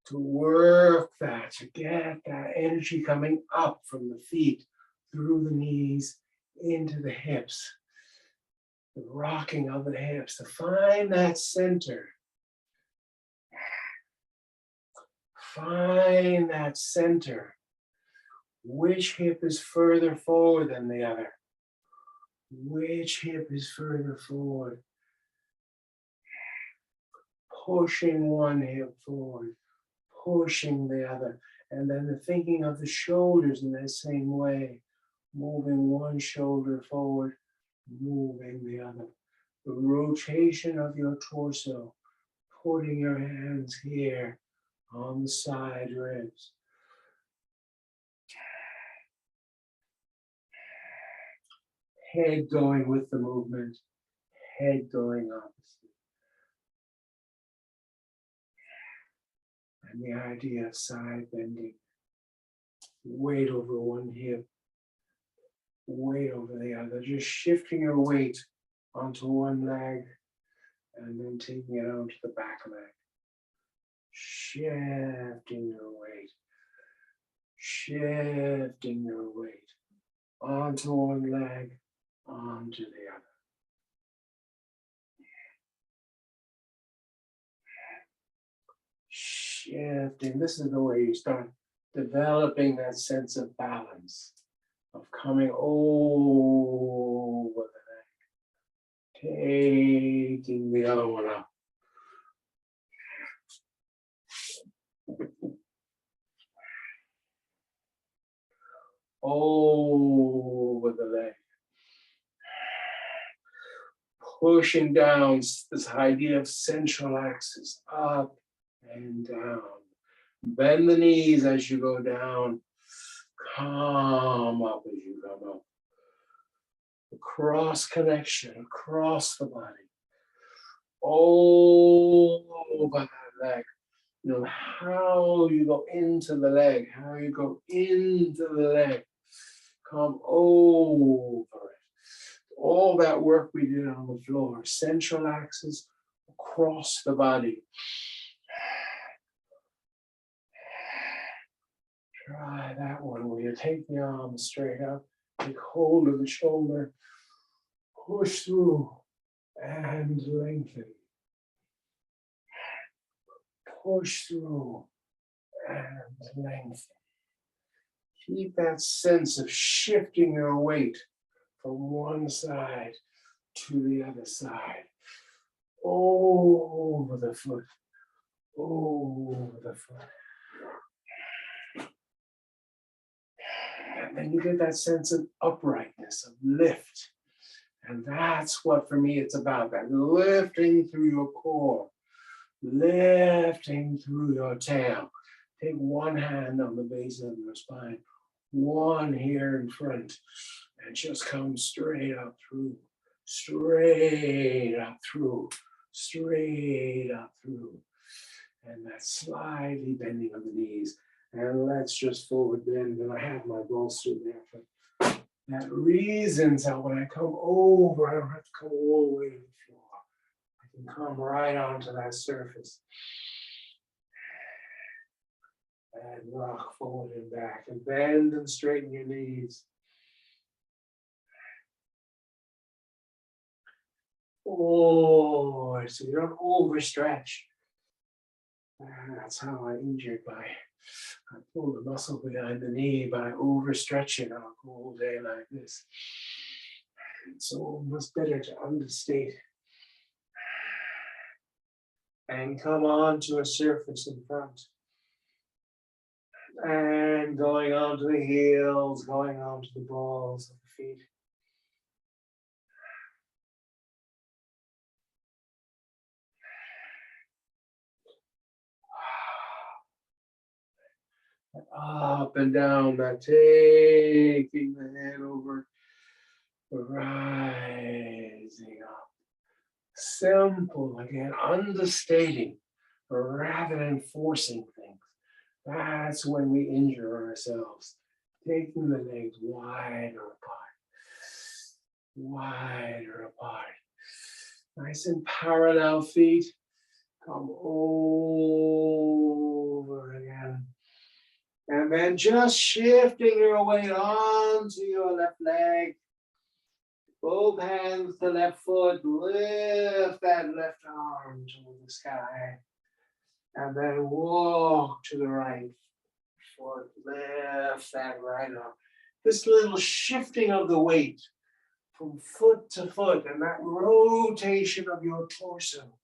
to work that, to get that energy coming up from the feet, through the knees, into the hips. The rocking of the hips, to find that center. Find that center. Which hip is further forward than the other? Which hip is further forward? Pushing one hip forward, pushing the other. And then the thinking of the shoulders in that same way. Moving one shoulder forward, moving the other. The rotation of your torso, putting your hands here on the side ribs. Head going with the movement, head going opposite. And the idea of side bending. Weight over one hip, weight over the other. Just shifting your weight onto one leg and then taking it onto the back leg. Shifting your weight. Shifting your weight onto one leg, onto the other. shifting. This is the way you start developing that sense of balance, of coming over the neck, taking the other one up. Over the leg. Pushing down this idea of central axis, up and down. Bend the knees as you go down. Come up as you come up. Cross connection across the body. Over that leg. You know, how you go into the leg, how you go into the leg. Come over it. All that work we did on the floor, central axis across the body. Try that one where you take the arms straight up, take hold of the shoulder, push through and lengthen. Push through and lengthen. Keep that sense of shifting your weight from one side to the other side. Over the foot. Over the foot. And then you get that sense of uprightness, of lift. And that's what, for me, it's about, that lifting through your core, lifting through your tail. Take one hand on the base of your spine, one here in front, and just come straight up through, straight up through, straight up through. And that slightly bending of the knees. And let's just forward bend, and I have my bolster there. But that reasons how when I come over, I don't have to come all the way to the floor. I can come right onto that surface. And rock forward and back, and bend and straighten your knees. Oh, so you don't overstretch. That's how I injured I pull the muscle behind the knee, but I overstretch it on a cold day like this. It's almost better to understate and come on to a surface in front. And going on to the heels, going on to the balls of the feet. Up and down, that taking the head over, rising up. Simple again, understating rather than forcing things. That's when we injure ourselves. Taking the legs wider apart. Wider apart. Nice and parallel feet. Come over again. And then just shifting your weight onto your left leg. Both hands to left foot. Lift that left arm toward the sky. And then walk to the right foot. Lift that right arm. This little shifting of the weight from foot to foot and that rotation of your torso.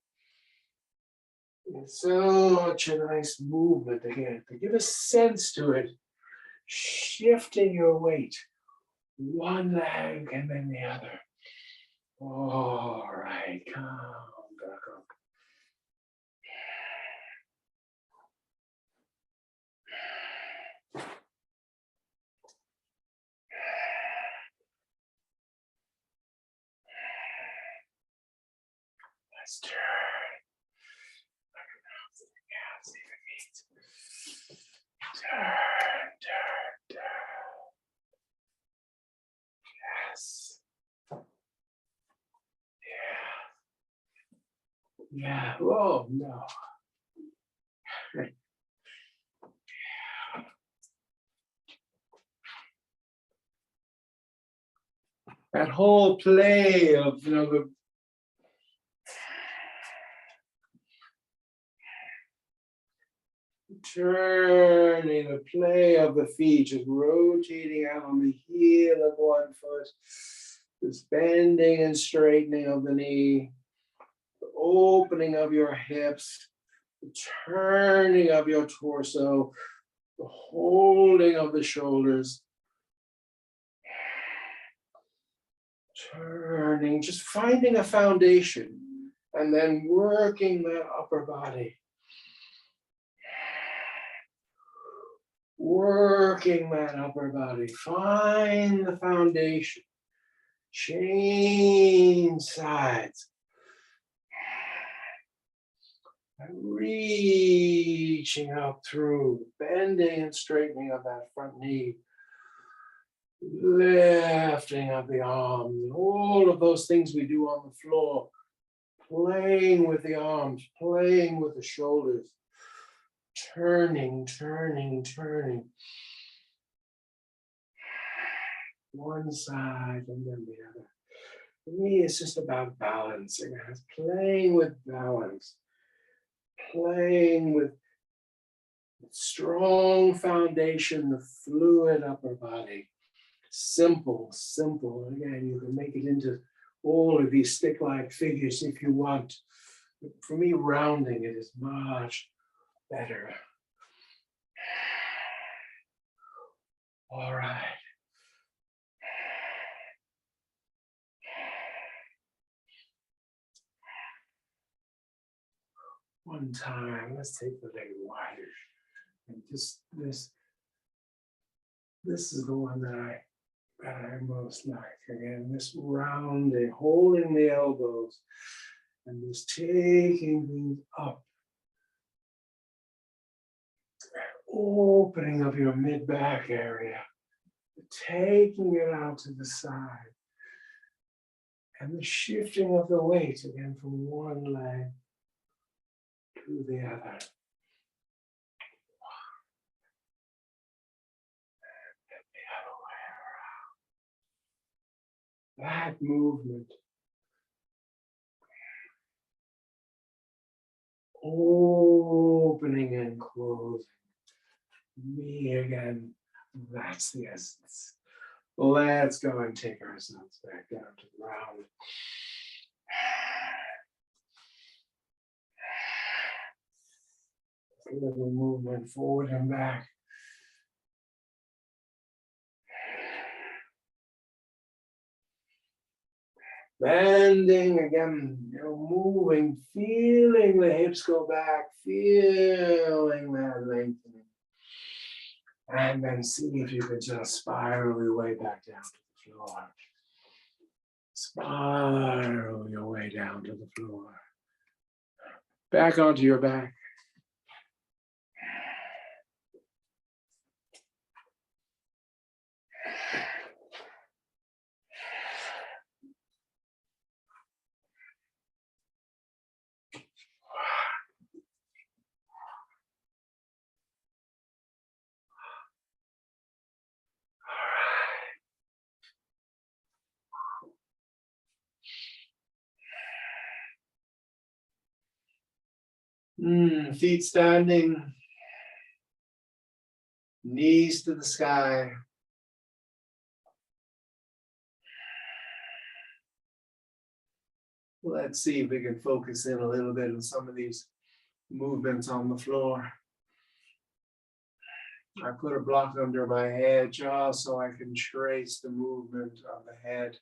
It's such a nice movement again, to give a sense to it, shifting your weight, one leg and then the other. All right, come back up. Let's turn. Turn. Yes. Yeah. Oh, no. That whole play of, Turning the play of the feet, just rotating out on the heel of one foot, just bending and straightening of the knee, the opening of your hips, the turning of your torso, the holding of the shoulders, turning, just finding a foundation, and then working that upper body. Working that upper body. Find the foundation. Change sides. And reaching up through, bending and straightening of that front knee. Lifting up the arms. And all of those things we do on the floor. Playing with the arms, playing with the shoulders. Turning, turning, turning. One side and then the other. For me, it's just about balancing. It's playing with balance. Playing with strong foundation, the fluid upper body. Simple, simple. Again, you can make it into all of these stick-like figures if you want. But for me, rounding it is much better. All right. One time, let's take the leg wider. And just this is the one that I most like. Again, this rounding, holding the elbows, and just taking things up. Opening of your mid-back area, taking it out to the side, and the shifting of the weight again from one leg to the other. And the other way around. That movement. Opening and closing. Me again, that's the essence. Let's go and take ourselves back down to the ground. A little movement forward and back. Bending again, moving, feeling the hips go back, feeling that lengthening. And then see if you can just spiral your way back down to the floor. Spiral your way down to the floor. Back onto your back. Feet standing, knees to the sky. Let's see if we can focus in a little bit on some of these movements on the floor. I put a block under my head just so I can trace the movement of the head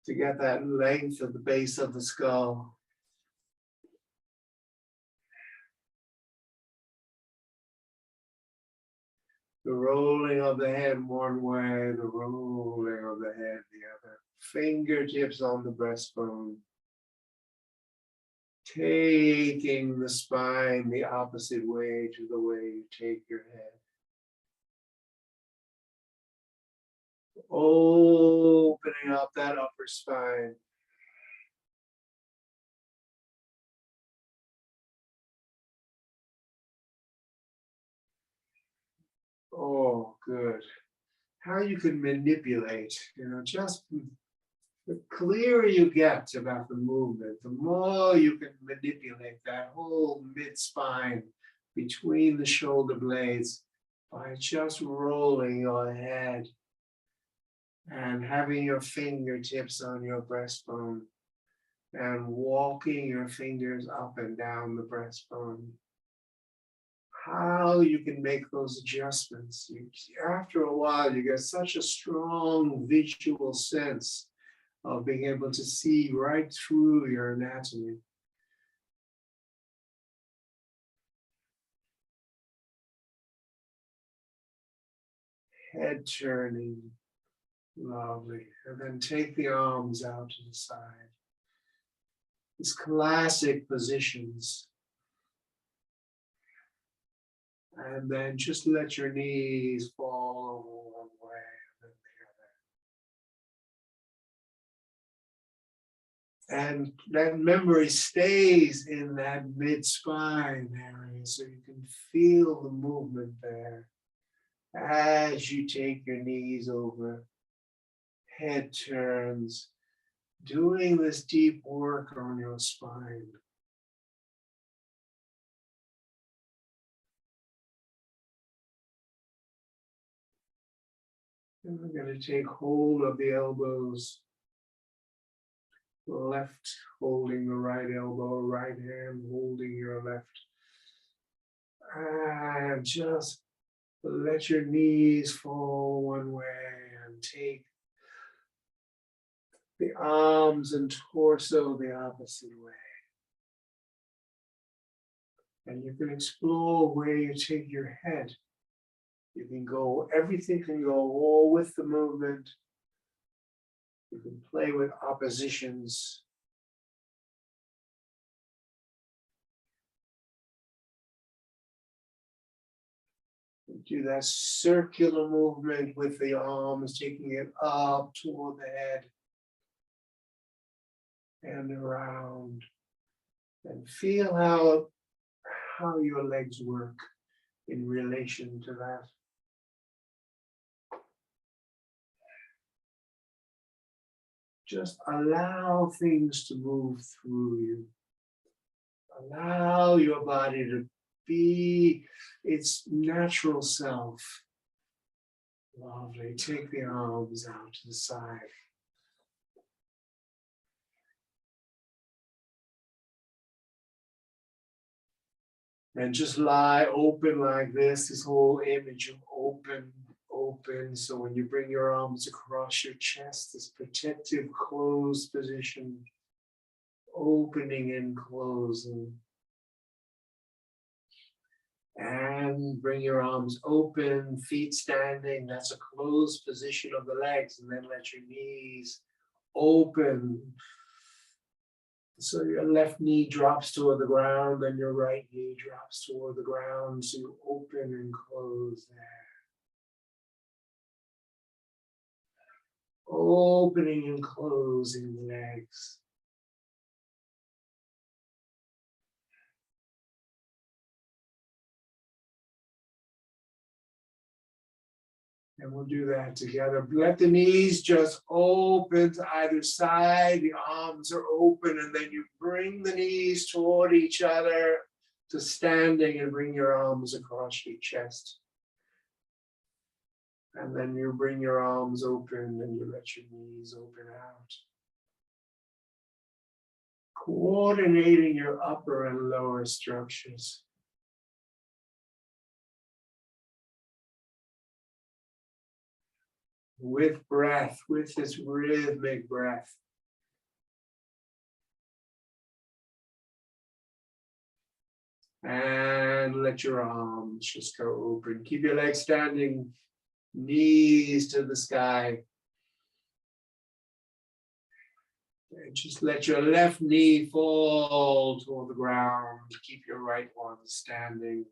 to get that length at the base of the skull. The rolling of the head one way, the rolling of the head the other. Fingertips on the breastbone. Taking the spine the opposite way to the way you take your head. Opening up that upper spine. Oh, good. How you can manipulate, just The clearer you get about the movement, the more you can manipulate that whole mid-spine between the shoulder blades by just rolling your head and having your fingertips on your breastbone and walking your fingers up and down the breastbone. How you can make those adjustments. After a while, you get such a strong visual sense of being able to see right through your anatomy. Head turning, lovely. And then take the arms out to the side. These classic positions. And then just let your knees fall over one way and then the other. And that memory stays in that mid-spine area so you can feel the movement there as you take your knees over, head turns, doing this deep work on your spine. And we're going to take hold of the elbows. Left holding the right elbow, right hand holding your left. And just let your knees fall one way and take the arms and torso the opposite way. And you can explore where you take your head. You can go, everything can go all with the movement. You can play with oppositions. Do that circular movement with the arms, taking it up toward the head and around. And feel how your legs work in relation to that. Just allow things to move through you. Allow your body to be its natural self. Lovely. Take the arms out to the side. And just lie open like this whole image of open. So when you bring your arms across your chest, this protective closed position, opening and closing. And bring your arms open, feet standing, that's a closed position of the legs, and then let your knees open. So your left knee drops toward the ground, then your right knee drops toward the ground, so you open and close there. Opening and closing the legs. And we'll do that together. Let the knees just open to either side. The arms are open, and then you bring the knees toward each other to standing and bring your arms across your chest. And then you bring your arms open and you let your knees open out. Coordinating your upper and lower structures. With breath, with this rhythmic breath. And let your arms just go open. Keep your legs standing, knees to the sky. And just let your left knee fall toward the ground. Keep your right one standing.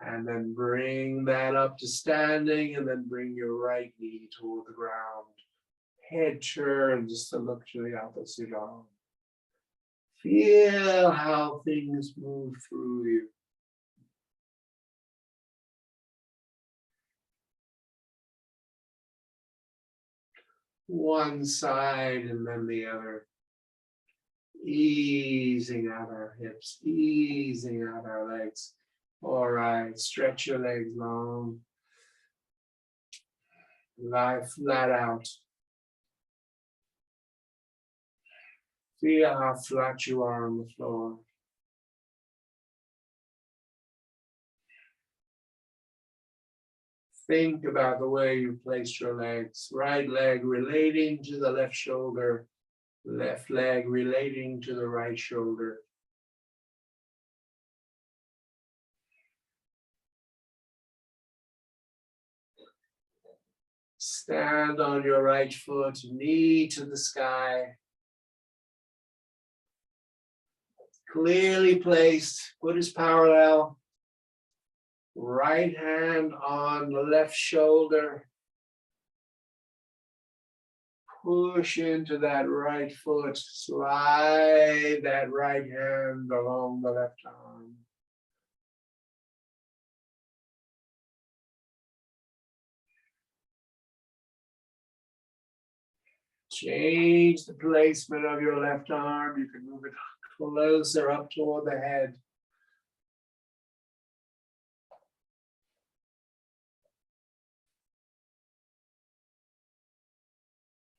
And then bring that up to standing, and then bring your right knee toward the ground. Head turns to look to the opposite arm. Feel how things move through you. One side and then the other. Easing out our hips, easing out our legs. All right, stretch your legs long. Lie flat out. Feel how flat you are on the floor. Think about the way you placed your legs. Right leg relating to the left shoulder. Left leg relating to the right shoulder. Stand on your right foot, knee to the sky. Clearly placed, foot is parallel. Right hand on the left shoulder. Push into that right foot, slide that right hand along the left arm. Change the placement of your left arm. You can move it closer up toward the head.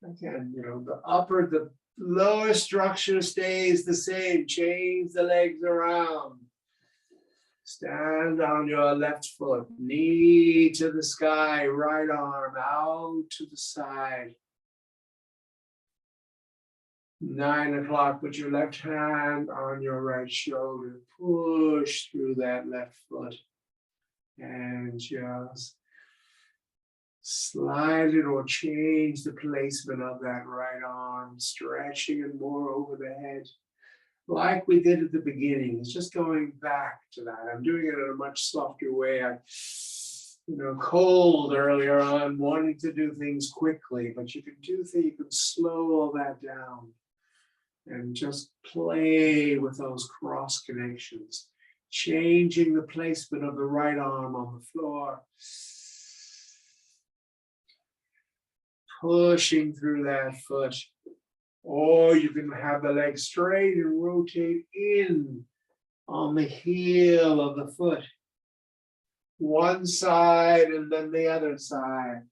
Again, the lower structure stays the same. Change the legs around. Stand on your left foot, knee to the sky, right arm out to the side. 9 o'clock, put your left hand on your right shoulder. Push through that left foot. And just slide it or change the placement of that right arm, stretching it more over the head. Like we did at the beginning, it's just going back to that. I'm doing it in a much softer way. I cold earlier on, wanting to do things quickly, but you can slow all that down and just play with those cross connections, changing the placement of the right arm on the floor, pushing through that foot. Or you can have the leg straight and rotate in on the heel of the foot. One side and then the other side.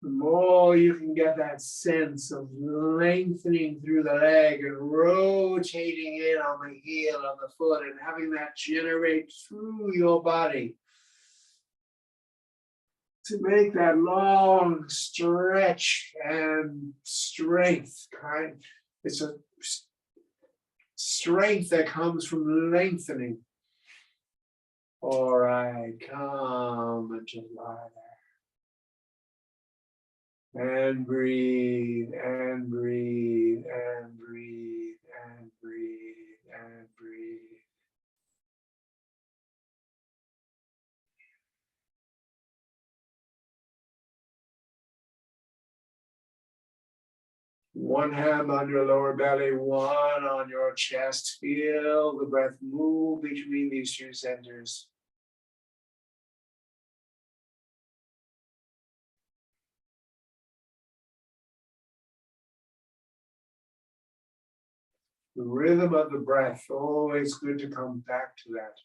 The more you can get that sense of lengthening through the leg and rotating in on the heel of the foot and having that generate through your body to make that long stretch and strength. It's a strength that comes from lengthening. All right, come and just lie there. And breathe, and breathe, and breathe, and breathe, and breathe. One hand on your lower belly, one on your chest. Feel the breath move between these two centers. The rhythm of the breath, always good to come back to that.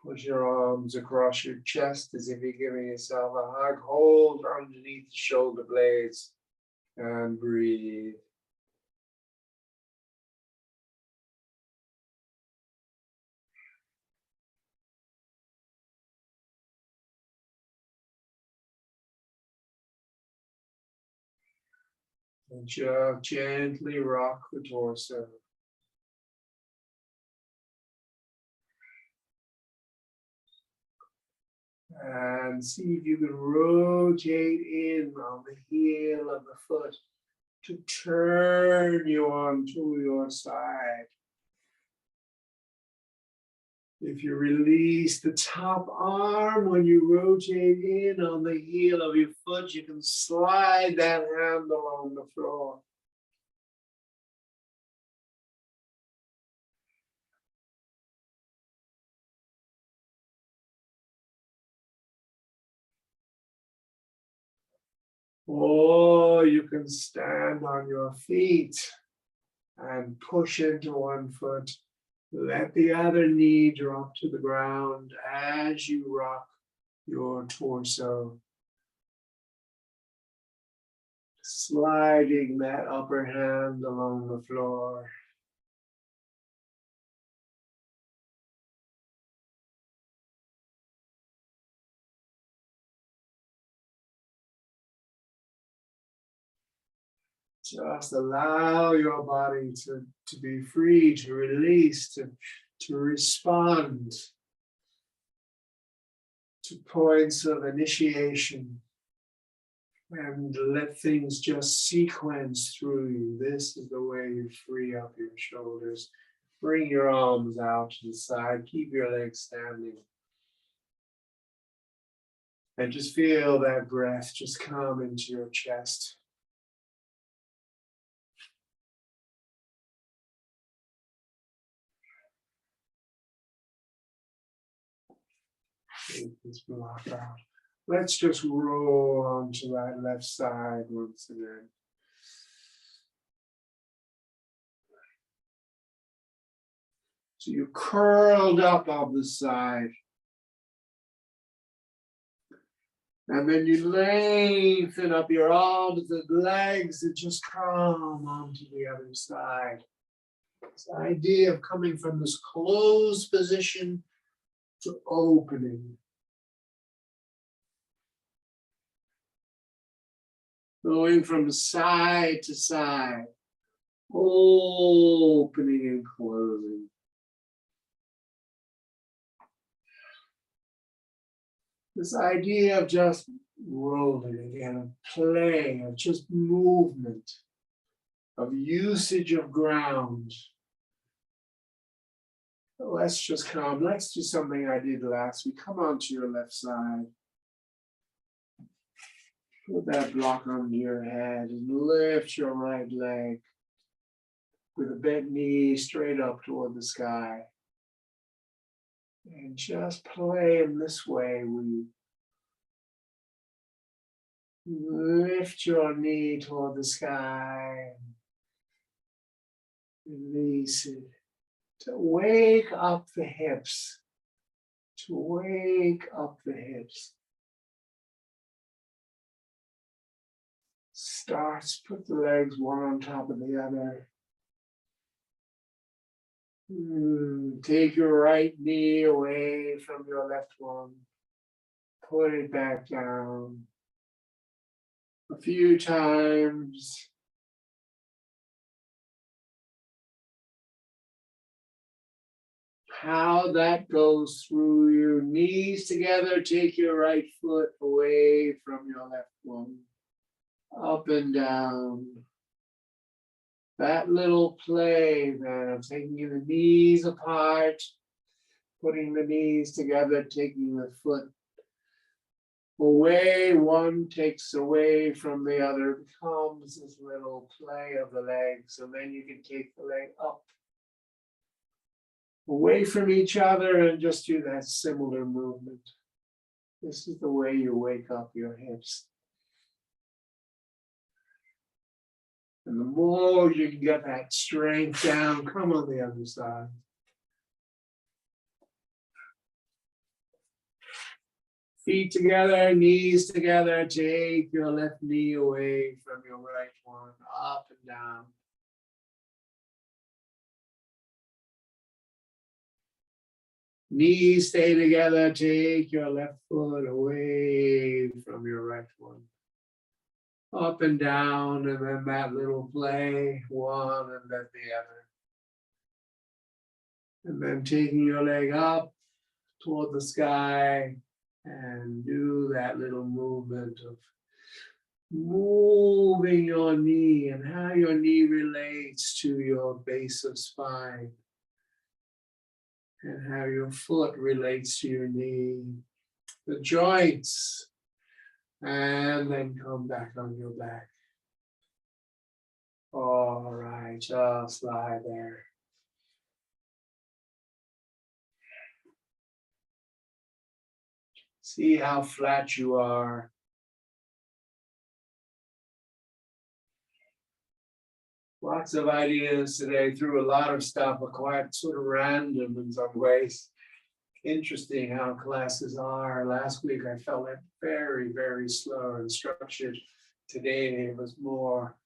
Push your arms across your chest as if you're giving yourself a hug. Hold underneath the shoulder blades and breathe. And just gently rock the torso. And see if you can rotate in on the heel of the foot to turn you onto your side. If you release the top arm, when you rotate in on the heel of your foot, you can slide that hand along the floor. Or you can stand on your feet and push into one foot. Let the other knee drop to the ground as you rock your torso. Sliding that upper hand along the floor. Just allow your body to be free, to release, to respond to points of initiation, and let things just sequence through you. This is the way you free up your shoulders. Bring your arms out to the side, keep your legs standing. And just feel that breath just come into your chest. Take this block out. Let's just roll onto that left side once again. So you curled up on the side. And then you lengthen up your arms and legs and just come onto the other side. This idea of coming from this closed position to opening. Going from side to side, opening and closing. This idea of just rolling again, of play, of just movement, of usage of ground. Let's just come, let's do something I did last week. Come onto your left side. Put that block under your head and lift your right leg with a bent knee straight up toward the sky. And just play in this way. We lift your knee toward the sky. Release it. To wake up the hips. To wake up the hips. Starts, put the legs one on top of the other. Take your right knee away from your left one. Put it back down. A few times. How that goes through you. Knees together, take your right foot away from your left one. Up and down. That little play then of taking the knees apart, putting the knees together, taking the foot away, one takes away from the other, becomes this little play of the legs, and then you can take the leg up, away from each other, and just do that similar movement. This is the way you wake up your hips. And the more you can get that strength down, come on the other side. Feet together, knees together, take your left knee away from your right one, up and down. Knees stay together, take your left foot away from your right one. Up and down, and then that little play, one and then the other. And then taking your leg up toward the sky and do that little movement of moving your knee and how your knee relates to your base of spine. and how your foot relates to your knee, the joints, and then come back on your back. All right, just lie there. See how flat you are. Lots of ideas today, through a lot of stuff, but quite sort of random in some ways. Interesting how classes are. Last week I felt like very, very slow and structured. Today it was more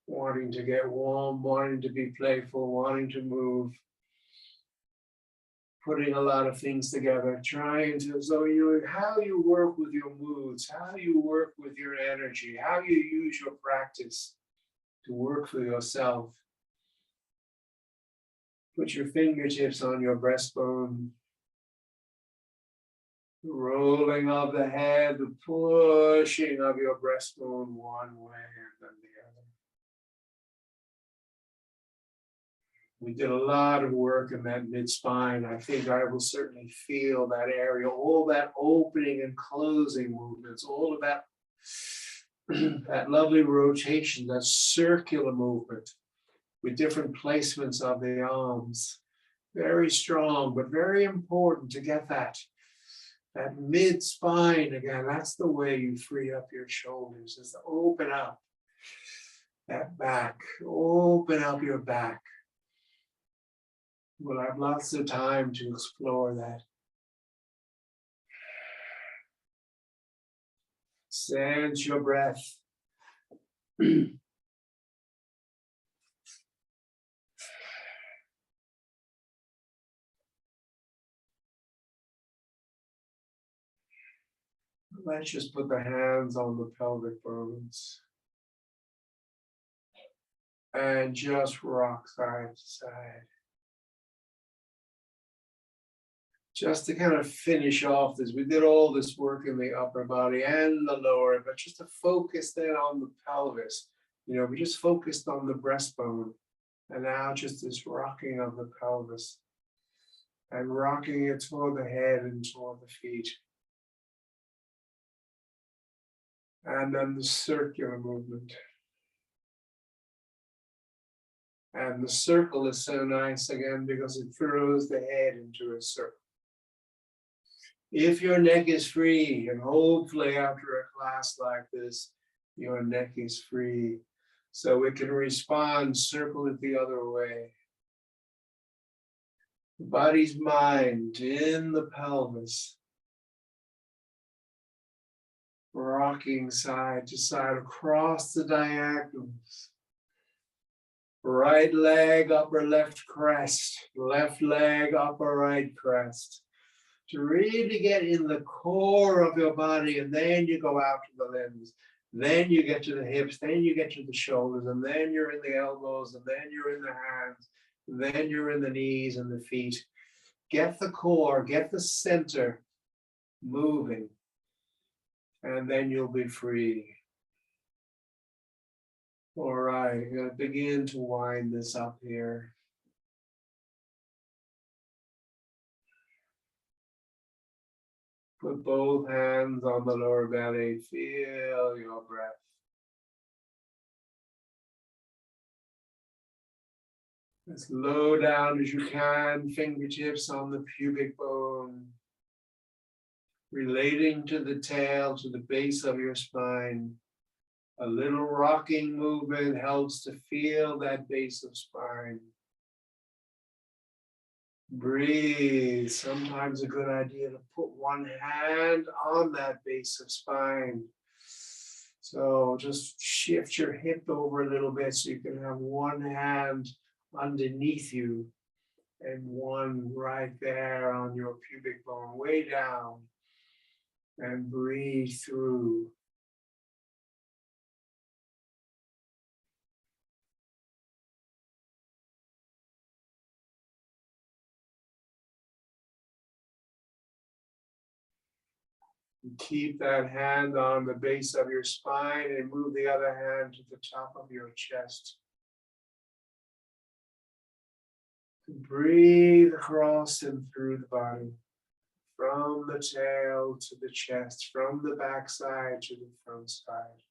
wanting to get warm, wanting to be playful, wanting to move, putting a lot of things together, trying to, so how you work with your moods, how you work with your energy, how you use your practice to work for yourself. Put your fingertips on your breastbone, rolling of the head, the pushing of your breastbone one way and then the other. We did a lot of work in that mid-spine. I think I will certainly feel that area, all that opening and closing movements, all of that, that lovely rotation, that circular movement with different placements of the arms. Very strong, but very important to get that mid-spine again. That's the way you free up your shoulders, is to open up that back, open up your back. We'll have lots of time to explore that. Sense your breath. Let's just put the hands on the pelvic bones and just rock side to side. Just to kind of finish off this, we did all this work in the upper body and the lower, but just to focus then on the pelvis. We just focused on the breastbone, and now just this rocking of the pelvis and rocking it toward the head and toward the feet. And then the circular movement. And the circle is so nice again because it throws the head into a circle. If your neck is free, and hopefully after a class like this, your neck is free, so it can respond, circle it the other way. The body's mind in the pelvis, rocking side to side across the diagonals. Right leg, upper left crest, left leg, upper right crest. To really get in the core of your body, and then you go out to the limbs. Then you get to the hips, then you get to the shoulders, and then you're in the elbows, and then you're in the hands, and then you're in the knees and the feet. Get the core, get the center moving, and then you'll be free. All right, I'm going to begin to wind this up here. Put both hands on the lower belly. Feel your breath. As low down as you can, fingertips on the pubic bone. Relating to the tail, to the base of your spine. A little rocking movement helps to feel that base of spine. Breathe. Sometimes a good idea to put one hand on that base of spine. So just shift your hip over a little bit so you can have one hand underneath you and one right there on your pubic bone, way down. And breathe through. Keep that hand on the base of your spine and move the other hand to the top of your chest. Breathe across and through the body, from the tail to the chest, from the back side to the front side.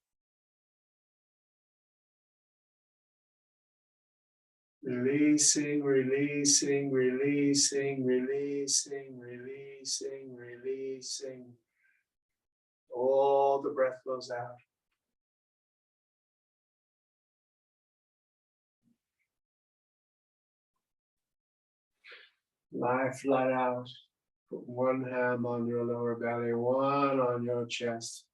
Releasing, releasing, releasing, releasing, releasing, releasing. All the breath flows out. Lie flat out. Put one hand on your lower belly, one on your chest.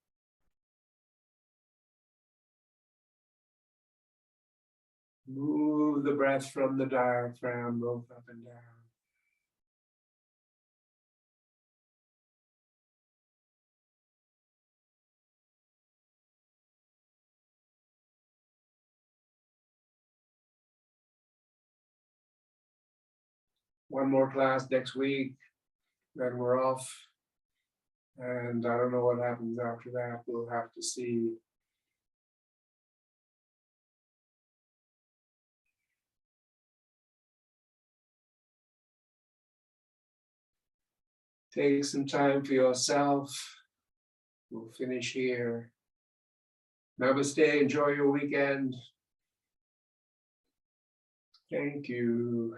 Move the breath from the diaphragm, both up and down. One more class next week, then we're off. And I don't know what happens after that. We'll have to see. Take some time for yourself. We'll finish here. Namaste. Enjoy your weekend. Thank you.